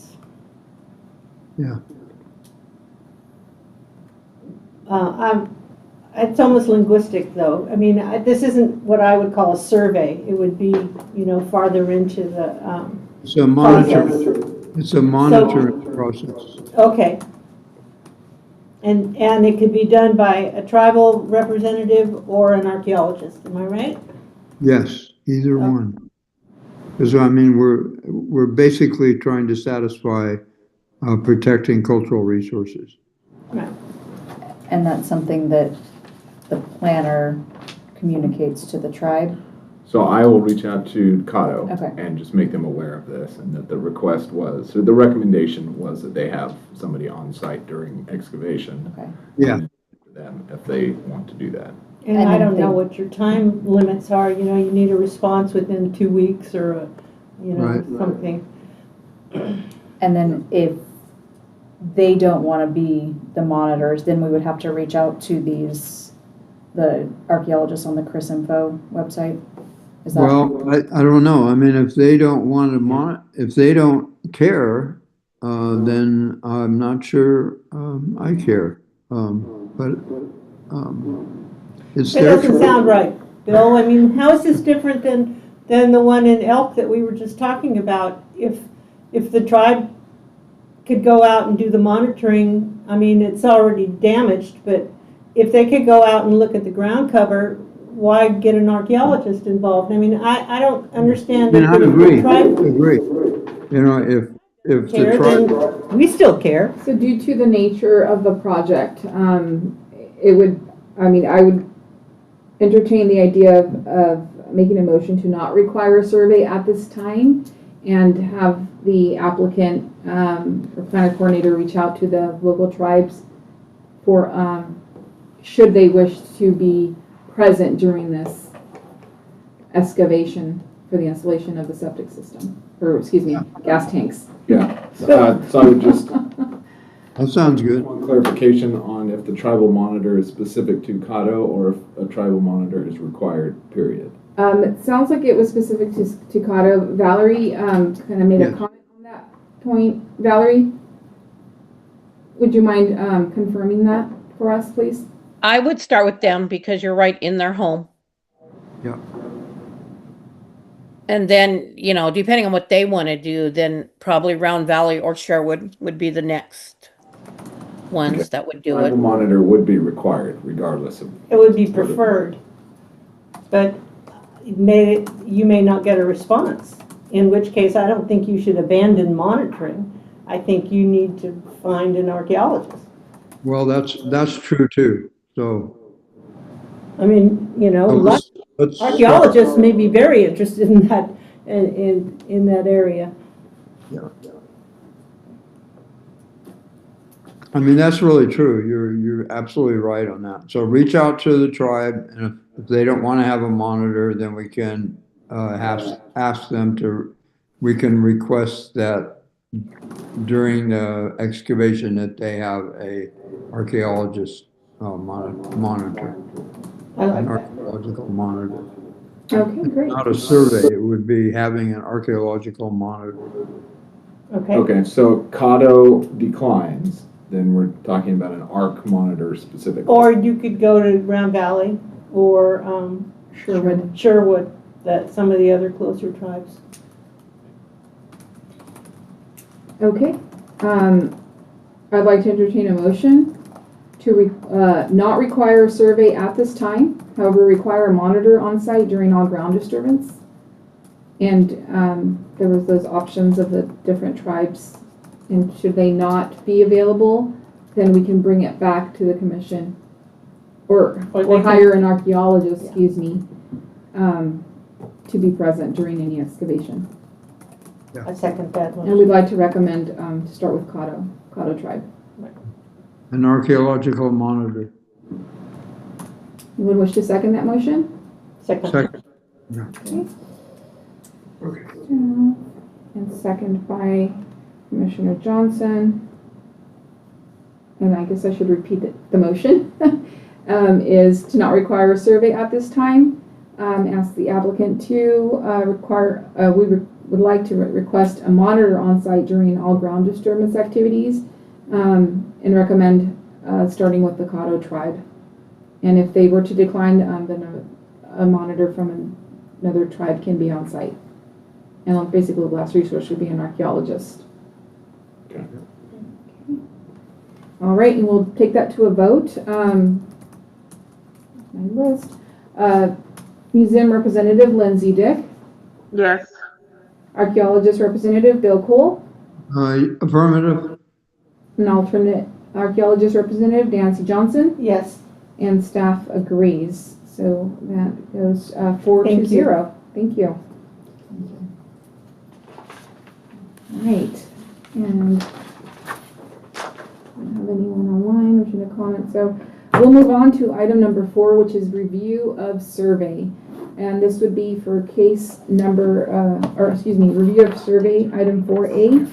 [SPEAKER 1] Yeah.
[SPEAKER 4] It's almost linguistic though. I mean, this isn't what I would call a survey. It would be, farther into the,
[SPEAKER 1] It's a monitoring process.
[SPEAKER 4] okay. And it could be done by a tribal representative or an archaeologist, am I right?
[SPEAKER 1] Yes, either one. Because I mean, we're basically trying to satisfy protecting cultural resources.
[SPEAKER 4] Right.
[SPEAKER 8] And that's something that the planner communicates to the tribe.
[SPEAKER 10] So I will reach out to Cotto
[SPEAKER 8] Okay.
[SPEAKER 10] and just make them aware of this, and that the request was, or the recommendation was that they have somebody on site during excavation.
[SPEAKER 8] Okay.
[SPEAKER 1] Yeah.
[SPEAKER 10] For them if they want to do that.
[SPEAKER 4] And
[SPEAKER 8] And
[SPEAKER 4] I
[SPEAKER 8] then
[SPEAKER 4] don't know
[SPEAKER 8] they-
[SPEAKER 4] what your time limits are, you need a response within 2 weeks or
[SPEAKER 1] Right.
[SPEAKER 4] something.
[SPEAKER 8] And then if they don't want to be the monitors, then we would have to reach out to the archaeologists on the Chris Info website. Is that?
[SPEAKER 1] Well, I don't know. I mean, if they don't want to if they don't care, then I'm not sure I care. But it's
[SPEAKER 4] It
[SPEAKER 1] their
[SPEAKER 4] doesn't
[SPEAKER 1] choice.
[SPEAKER 4] sound right, Bill. I mean, how is this different than the one in Elk that we were just talking about? If the tribe could go out and do the monitoring, I mean, it's already damaged, but if they could go out and look at the ground cover, why get an archaeologist involved? I mean, I don't understand.
[SPEAKER 1] And I
[SPEAKER 4] if the
[SPEAKER 1] agree,
[SPEAKER 4] tribe
[SPEAKER 1] agree. If the
[SPEAKER 4] cared,
[SPEAKER 1] tribe,
[SPEAKER 4] then we still care.
[SPEAKER 3] So due to the nature of the project, I would entertain the idea of making a motion to not require a survey at this time and have the applicant, or planner coordinator reach out to the local tribes for, should they wish to be present during this excavation for the installation of the septic system, or excuse me, gas tanks.
[SPEAKER 10] Yeah, so I would just,
[SPEAKER 1] that sounds good.
[SPEAKER 10] want clarification on if the tribal monitor is specific to Cotto or if a tribal monitor is required, period.
[SPEAKER 3] It sounds like it was specific to Cotto. Valerie, kind of made a
[SPEAKER 1] Yes.
[SPEAKER 3] comment on that point. Valerie, would you mind, confirming that for us, please?
[SPEAKER 2] I would start with them because you're right in their home.
[SPEAKER 1] Yeah.
[SPEAKER 2] And then, depending on what they want to do, then probably Round Valley or Sherwood would be the next ones
[SPEAKER 10] Okay.
[SPEAKER 2] that would do
[SPEAKER 10] Tribal
[SPEAKER 2] it.
[SPEAKER 10] monitor would be required regardless of.
[SPEAKER 4] It would be preferred, but you may not get a response, in which case I don't think you should abandon monitoring. I think you need to find an archaeologist.
[SPEAKER 1] Well, that's true too. So
[SPEAKER 4] I mean,
[SPEAKER 1] let's start.
[SPEAKER 4] archaeologists may be very interested in that, in that area.
[SPEAKER 1] Yeah. I mean, that's really true. You're absolutely right on that. So reach out to the tribe, and if they don't want to have a monitor, then we can ask them to. We can request that during the excavation that they have a archaeologist monitor,
[SPEAKER 4] I like
[SPEAKER 1] an
[SPEAKER 4] that.
[SPEAKER 1] archaeological monitor.
[SPEAKER 3] Okay, great.
[SPEAKER 1] Not a survey, it would be having an archaeological monitor.
[SPEAKER 4] Okay.
[SPEAKER 10] Okay, so Cotto declines, then we're talking about an ARC monitor specifically.
[SPEAKER 4] Or you could go to Round Valley or Sherwood, that some of the other closer tribes.
[SPEAKER 3] Okay, I'd like to entertain a motion to not require a survey at this time, however, require a monitor on site during all ground disturbance. And there was those options of the different tribes, and should they not be available, then we can bring it back to the commission. Or hire an archaeologist, excuse me, to be present during any excavation.
[SPEAKER 4] I second that one.
[SPEAKER 3] And we'd like to recommend to start with Cotto tribe.
[SPEAKER 1] An archaeological monitor.
[SPEAKER 3] Anyone wish to second that motion?
[SPEAKER 1] Second.
[SPEAKER 3] Okay. And second by Commissioner Johnson. And I guess I should repeat the motion. Is to not require a survey at this time. Ask the applicant to would like to request a monitor on site during all ground disturbance activities, and recommend starting with the Cotto tribe. And if they were to decline, then a monitor from another tribe can be on site. And basically the last resource would be an archaeologist.
[SPEAKER 10] Okay.
[SPEAKER 3] All right, and we'll take that to a vote. My list. Museum Representative Lindsay Dick.
[SPEAKER 9] Yes.
[SPEAKER 3] Archaeologist Representative Bill Cole.
[SPEAKER 1] Affirmative.
[SPEAKER 3] An alternate Archaeologist Representative Nancy Johnson.
[SPEAKER 4] Yes.
[SPEAKER 3] And staff agrees. So that goes 4-0. Thank you. All right. And I don't have anyone online wishing to comment. So we'll move on to item number 4, which is review of survey. And this would be for case number, review of survey item 4A.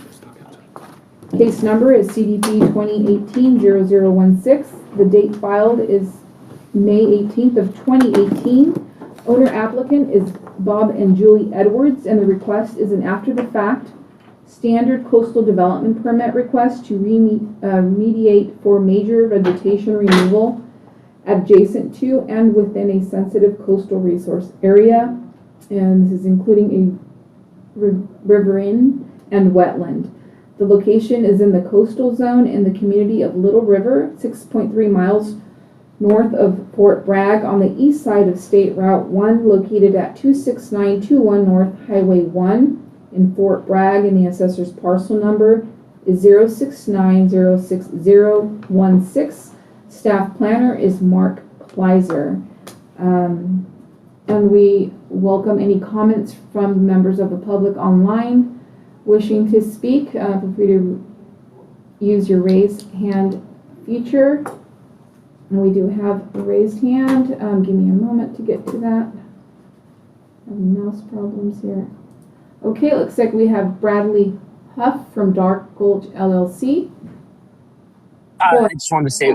[SPEAKER 3] Case number is CDP 2018-0016. The date filed is May 18th of 2018. Owner applicant is Bob and Julie Edwards, and the request is an after-the-fact standard coastal development permit request to remediate for major vegetation removal adjacent to and within a sensitive coastal resource area. And this is including a riverine and wetland. The location is in the coastal zone in the community of Little River, 6.3 miles north of Fort Bragg on the east side of State Route 1, located at 26921 North Highway 1 in Fort Bragg, and the assessor's parcel number is 069060016. Staff planner is Mark Kleiser. And we welcome any comments from members of the public online wishing to speak. Feel free to use your raise hand feature. And we do have a raised hand. Give me a moment to get to that. I have mouse problems here. Okay, looks like we have Bradley Huff from Dark Gulch LLC.
[SPEAKER 11] I just wanted to say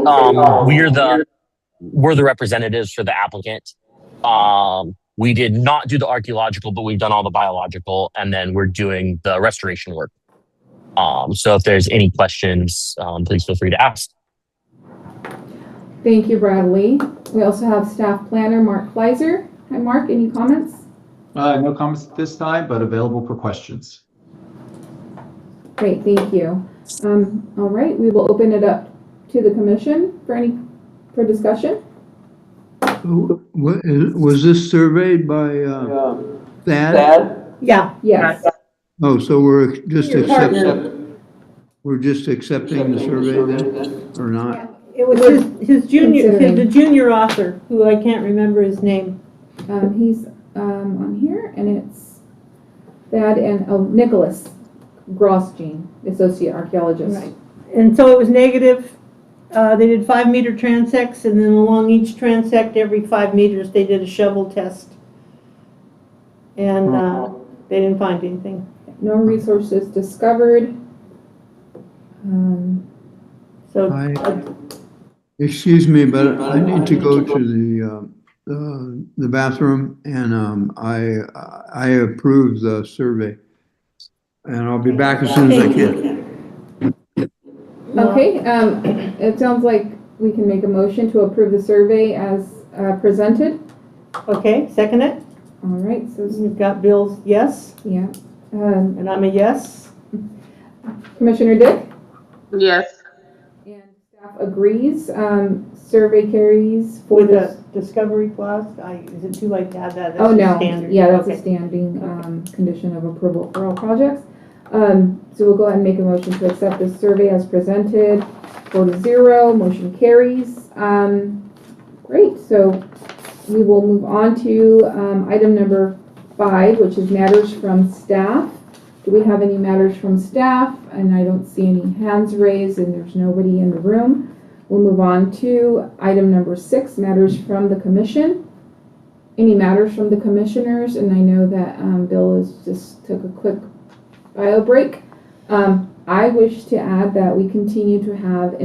[SPEAKER 11] we're the representatives for the applicant. We did not do the archaeological, but we've done all the biological, and then we're doing the restoration work. So if there's any questions, please feel free to ask.
[SPEAKER 3] Thank you, Bradley. We also have staff planner Mark Kleiser. Hi, Mark. Any comments?
[SPEAKER 5] No comments at this time, but available for questions.
[SPEAKER 3] Great, thank you. All right, we will open it up to the commission for discussion.
[SPEAKER 1] Was this surveyed by Thad?
[SPEAKER 4] Yeah.
[SPEAKER 3] Yes.
[SPEAKER 1] Oh, so we're just accepting the survey then, or not?
[SPEAKER 4] It was his junior, the junior author, who I can't remember his name.
[SPEAKER 3] He's on here, and it's Thad and Nicholas Grosjean, associate archaeologist.
[SPEAKER 4] Right. And so it was negative. They did 5-meter transects, and then along each transect, every 5 meters, they did a shovel test. And they didn't find anything.
[SPEAKER 3] No resources discovered.
[SPEAKER 4] So,
[SPEAKER 1] Excuse me, but I need to go to the bathroom, and I approve the survey, and I'll be back as soon as I can.
[SPEAKER 3] Okay, it sounds like we can make a motion to approve the survey as presented.
[SPEAKER 4] okay, second it.
[SPEAKER 3] All right, so,
[SPEAKER 4] We've got Bill's yes,
[SPEAKER 3] yeah.
[SPEAKER 4] and I'm a yes.
[SPEAKER 3] Commissioner Dick?
[SPEAKER 9] Yes.
[SPEAKER 3] And staff agrees. Survey carries for
[SPEAKER 4] With
[SPEAKER 3] this.
[SPEAKER 4] a discovery clause, is it too late to add that? That's
[SPEAKER 3] Oh,
[SPEAKER 4] just
[SPEAKER 3] no.
[SPEAKER 4] standard.
[SPEAKER 3] Yeah, that's a
[SPEAKER 4] Okay.
[SPEAKER 3] standing condition of approval for all projects. So we'll go ahead and make a motion to accept this survey as presented. 4-0, motion carries. Great, so we will move on to item number 5, which is matters from staff. Do we have any matters from staff? And I don't see any hands raised, and there's nobody in the room. We'll move on to item number 6, matters from the commission. Any matters from the commissioners? And I know that Bill just took a quick bio break. I wish to add that we continue to have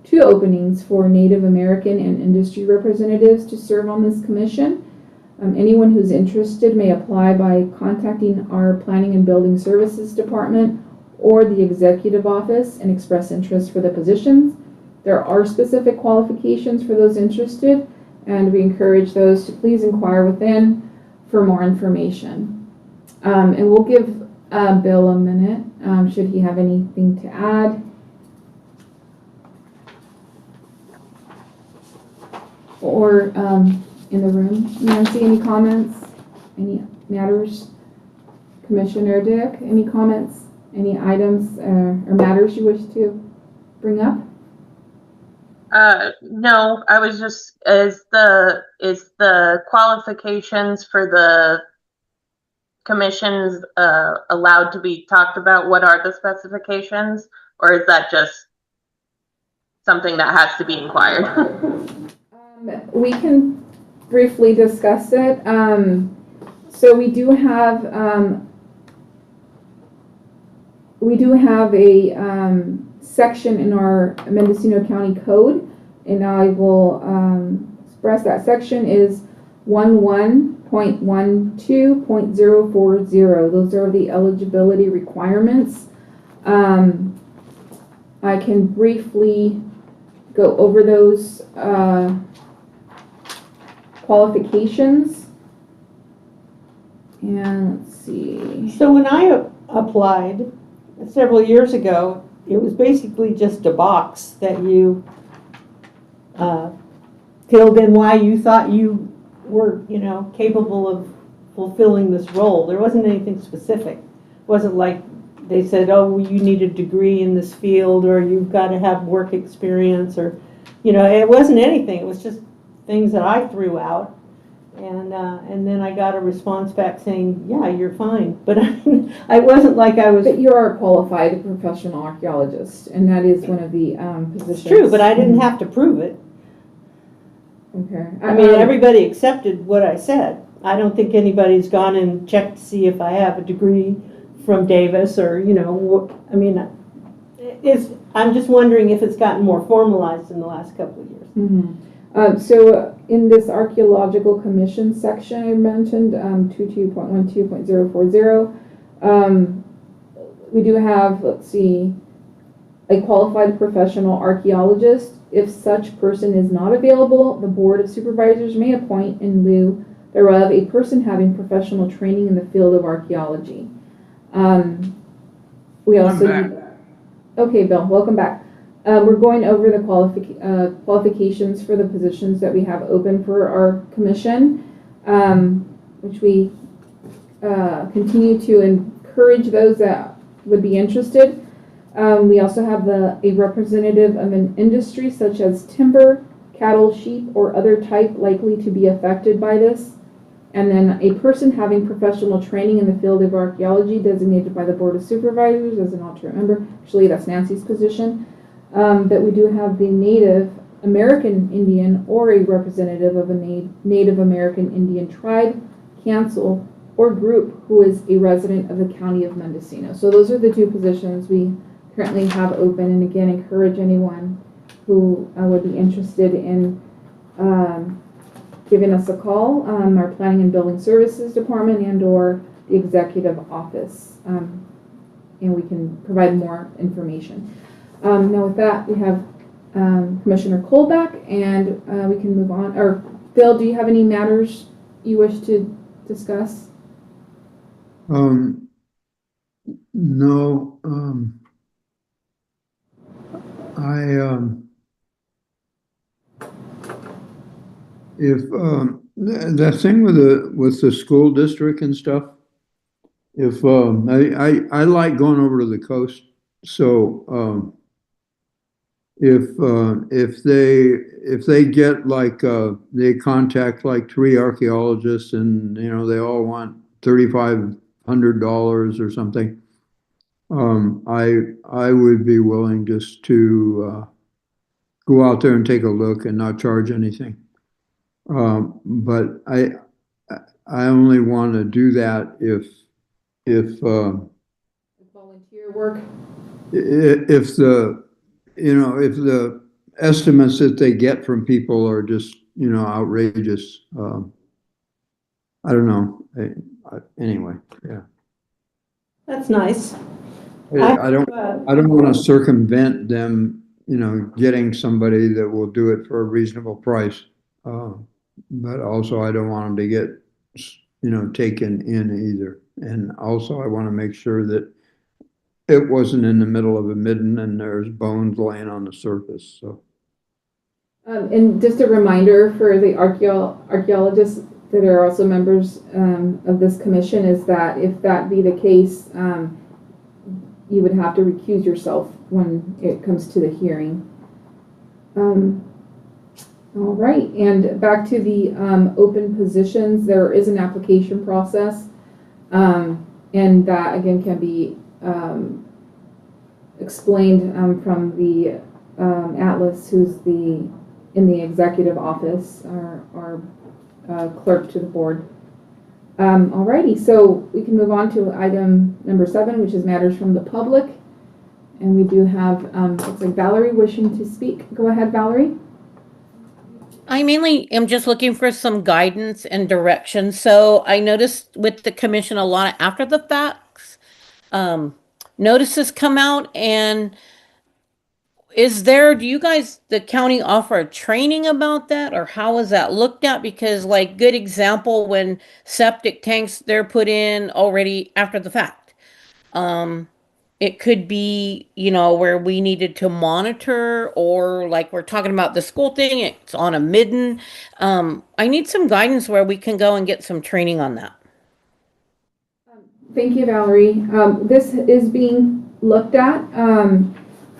[SPEAKER 3] two openings for Native American and industry representatives to serve on this commission. Anyone who's interested may apply by contacting our Planning and Building Services Department or the Executive Office and express interest for the positions. There are specific qualifications for those interested, and we encourage those to please inquire within for more information. And we'll give Bill a minute, should he have anything to add. Or in the room. Nancy, any comments? Any matters? Commissioner Dick, any comments? Any items or matters you wish to bring up?
[SPEAKER 9] No, I was just, is the qualifications for the commissions allowed to be talked about? What are the specifications, or is that just something that has to be inquired?
[SPEAKER 3] We can briefly discuss it. So we do have a section in our Mendocino County Code, and I will express that section is 11.12.040. Those are the eligibility requirements. I can briefly go over those qualifications. And let's see.
[SPEAKER 4] So when I applied several years ago, it was basically just a box that you filled in why you thought you were, capable of fulfilling this role. There wasn't anything specific. It wasn't like they said, oh, you need a degree in this field, or you've got to have work experience, or, it wasn't anything. It was just things that I threw out. And then I got a response back saying, yeah, you're fine. But I wasn't like I was.
[SPEAKER 3] But you are a qualified professional archaeologist, and that is one of the positions.
[SPEAKER 4] True, but I didn't have to prove it.
[SPEAKER 3] Okay.
[SPEAKER 4] I mean, everybody accepted what I said. I don't think anybody's gone and checked to see if I have a degree from Davis or, I'm just wondering if it's gotten more formalized in the last couple of years.
[SPEAKER 3] Mm-hmm. So in this Archaeological Commission section I mentioned, 22.12.040, we do have, let's see, a qualified professional archaeologist. If such person is not available, the Board of Supervisors may appoint in lieu thereof a person having professional training in the field of archaeology. We also, okay, Bill, welcome back. We're going over the qualifications for the positions that we have open for our commission, which we continue to encourage those that would be interested. We also have a representative of an industry such as timber, cattle, sheep, or other type likely to be affected by this. And then a person having professional training in the field of archaeology designated by the Board of Supervisors as an alternate member. Actually, that's Nancy's position. But we do have the Native American Indian or a representative of a Native American Indian tribe, council, or group who is a resident of the County of Mendocino. So those are the two positions we currently have open, and again, encourage anyone who would be interested in giving us a call, our Planning and Building Services Department and or the Executive Office, and we can provide more information. Now with that, we have Commissioner Colback, and we can move on. Or Bill, do you have any matters you wish to discuss?
[SPEAKER 1] No, if that thing with the school district and stuff, if I like going over to the coast, so if they get like they contact like 3 archaeologists and they all want $3,500 or something, I would be willing just to go out there and take a look and not charge anything. But I only want to do that if
[SPEAKER 3] Volunteer work.
[SPEAKER 1] if the estimates that they get from people are just outrageous. I don't know. Anyway, yeah.
[SPEAKER 4] That's nice.
[SPEAKER 1] I don't want to circumvent them, getting somebody that will do it for a reasonable price. But also I don't want them to get, taken in either. And also I want to make sure that it wasn't in the middle of a midden and there's bones laying on the surface, so.
[SPEAKER 3] And just a reminder for the archaeologists that are also members of this commission is that if that be the case, you would have to recuse yourself when it comes to the hearing. All right, and back to the open positions, there is an application process, and that again can be explained from the Atlas, who's in the executive office, our clerk to the board. Alrighty, so we can move on to item number 7, which is matters from the public. And we do have, looks like Valerie wishing to speak. Go ahead, Valerie.
[SPEAKER 2] I mainly am just looking for some guidance and direction. So I noticed with the commission a lot of after the facts notices come out, and do you guys, the county, offer a training about that, or how is that looked at? Because like good example, when septic tanks, they're put in already after the fact. It could be, where we needed to monitor, or like we're talking about the school thing, it's on a midden. I need some guidance where we can go and get some training on that.
[SPEAKER 3] Thank you, Valerie. This is being looked at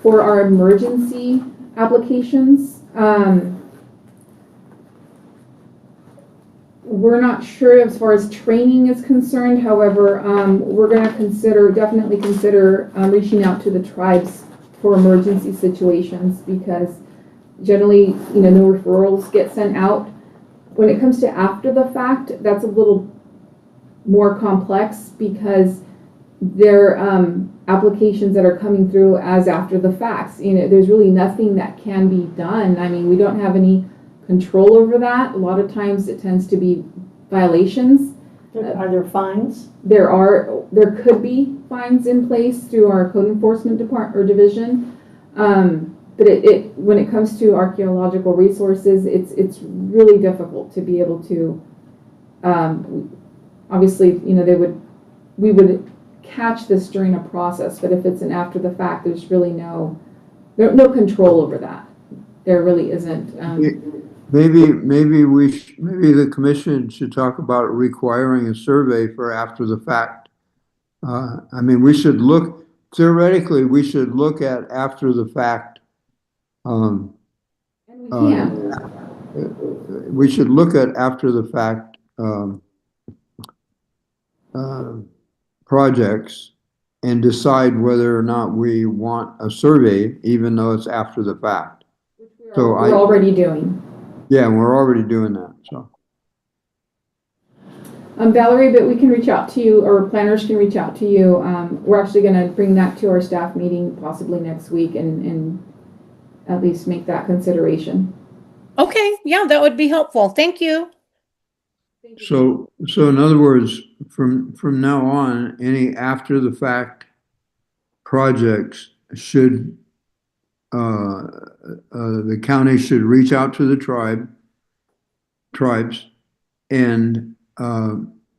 [SPEAKER 3] for our emergency applications. We're not sure as far as training is concerned. However, we're going to definitely consider reaching out to the tribes for emergency situations, because generally, no referrals get sent out. When it comes to after the fact, that's a little more complex, because they're applications that are coming through as after the facts. There's really nothing that can be done. I mean, we don't have any control over that. A lot of times it tends to be violations.
[SPEAKER 4] Are there fines?
[SPEAKER 3] There could be fines in place through our code enforcement department or division. But when it comes to archaeological resources, it's really difficult to be able to, obviously, we would catch this during a process, but if it's an after the fact, there's really no control over that. There really isn't.
[SPEAKER 1] Maybe the commission should talk about requiring a survey for after the fact. I mean, theoretically, we should look at after the fact.
[SPEAKER 3] And we can.
[SPEAKER 1] We should look at after the fact projects and decide whether or not we want a survey, even though it's after the fact.
[SPEAKER 3] We're already doing.
[SPEAKER 1] Yeah, we're already doing that. So.
[SPEAKER 3] Valerie, but we can reach out to you, or planners can reach out to you. We're actually gonna bring that to our staff meeting possibly next week and at least make that consideration.
[SPEAKER 2] Okay, yeah, that would be helpful. Thank you.
[SPEAKER 1] So in other words, from now on, any after the fact projects should, the county should reach out to the tribes, and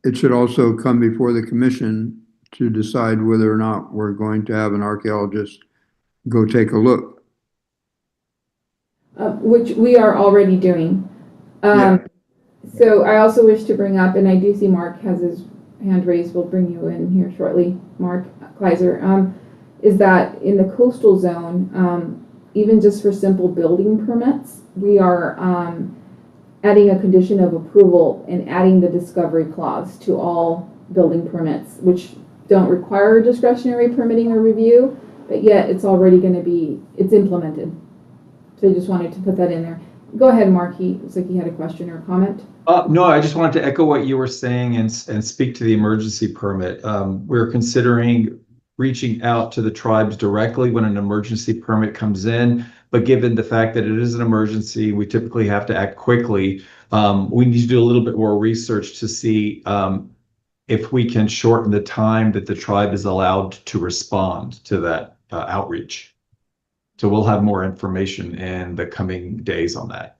[SPEAKER 1] it should also come before the commission to decide whether or not we're going to have an archaeologist go take a look.
[SPEAKER 3] Which we are already doing.
[SPEAKER 1] Yeah.
[SPEAKER 3] So I also wish to bring up, and I do see Mark has his hand raised, we'll bring you in here shortly, Mark Kleiser, is that in the coastal zone, even just for simple building permits, we are adding a condition of approval and adding the discovery clause to all building permits, which don't require discretionary permitting or review, but yet it's already going to be, it's implemented. So I just wanted to put that in there. Go ahead, Mark. He looks like he had a question or a comment.
[SPEAKER 5] No, I just wanted to echo what you were saying and speak to the emergency permit. We're considering reaching out to the tribes directly when an emergency permit comes in, but given the fact that it is an emergency, we typically have to act quickly. We need to do a little bit more research to see if we can shorten the time that the tribe is allowed to respond to that outreach. So we'll have more information in the coming days on that.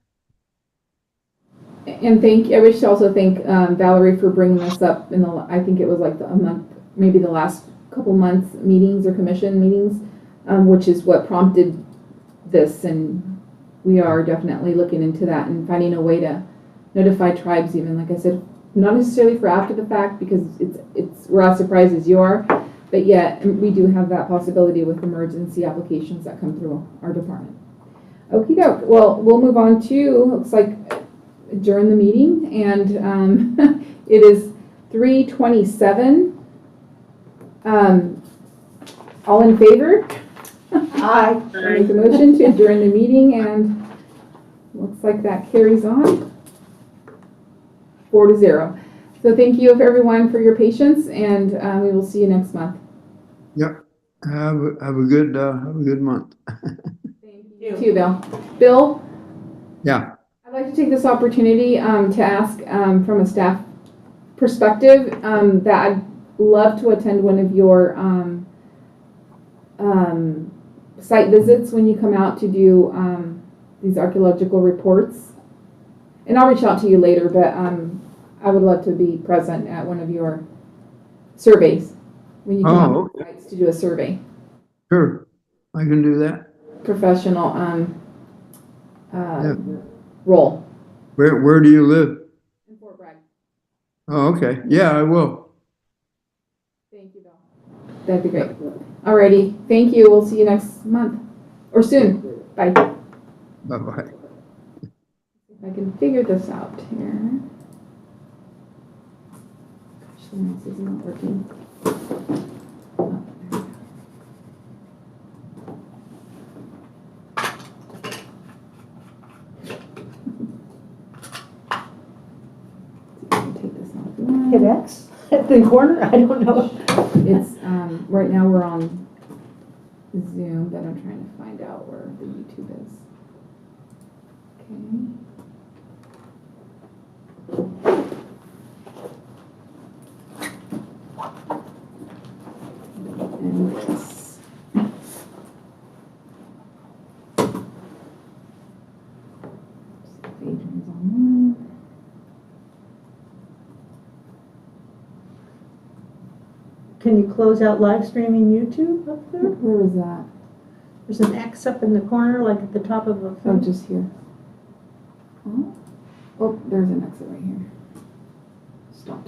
[SPEAKER 3] And I wish to also thank Valerie for bringing this up in I think it was like a month, maybe the last couple months meetings or commission meetings, which is what prompted this. And we are definitely looking into that and finding a way to notify tribes, even like I said, not necessarily for after the fact, because we're as surprised as you are, but yet we do have that possibility with emergency applications that come through our department. Okie doke. Well, we'll move on to, looks like adjourn the meeting, and it is 3:27. All in favor?
[SPEAKER 4] Aye.
[SPEAKER 3] Make a motion to adjourn the meeting, and looks like that carries on 4-0. So thank you everyone for your patience, and we will see you next month.
[SPEAKER 1] Yep. Have a good month.
[SPEAKER 3] Thank you too, Bill. Bill?
[SPEAKER 1] Yeah.
[SPEAKER 3] I'd like to take this opportunity to ask from a staff perspective that I'd love to attend one of your site visits when you come out to do these archaeological reports. And I'll reach out to you later, but I would love to be present at one of your surveys when you come out to sites to do a survey.
[SPEAKER 1] Sure, I can do that.
[SPEAKER 3] Professional role.
[SPEAKER 1] Where do you live?
[SPEAKER 3] In Fort Bragg.
[SPEAKER 1] Oh, okay. Yeah, I will.
[SPEAKER 3] Thank you, Bill. That'd be great. Alrighty, thank you. We'll see you next month or soon. Bye.
[SPEAKER 1] Bye-bye.
[SPEAKER 3] If I can figure this out here. Gosh, the mouse is not working. Oh, there we go. Take this off.
[SPEAKER 4] Hit X at the corner? I don't know.
[SPEAKER 3] It's right now we're on Zoom, but I'm trying to find out where the YouTube is. Okay. And this. Adrian's online.
[SPEAKER 4] Can you close out live streaming YouTube up there?
[SPEAKER 3] Where is that?
[SPEAKER 4] There's an X up in the corner, like at the top of a
[SPEAKER 3] Oh,
[SPEAKER 4] phone.
[SPEAKER 3] just here. Oh, there's an exit right here. Stop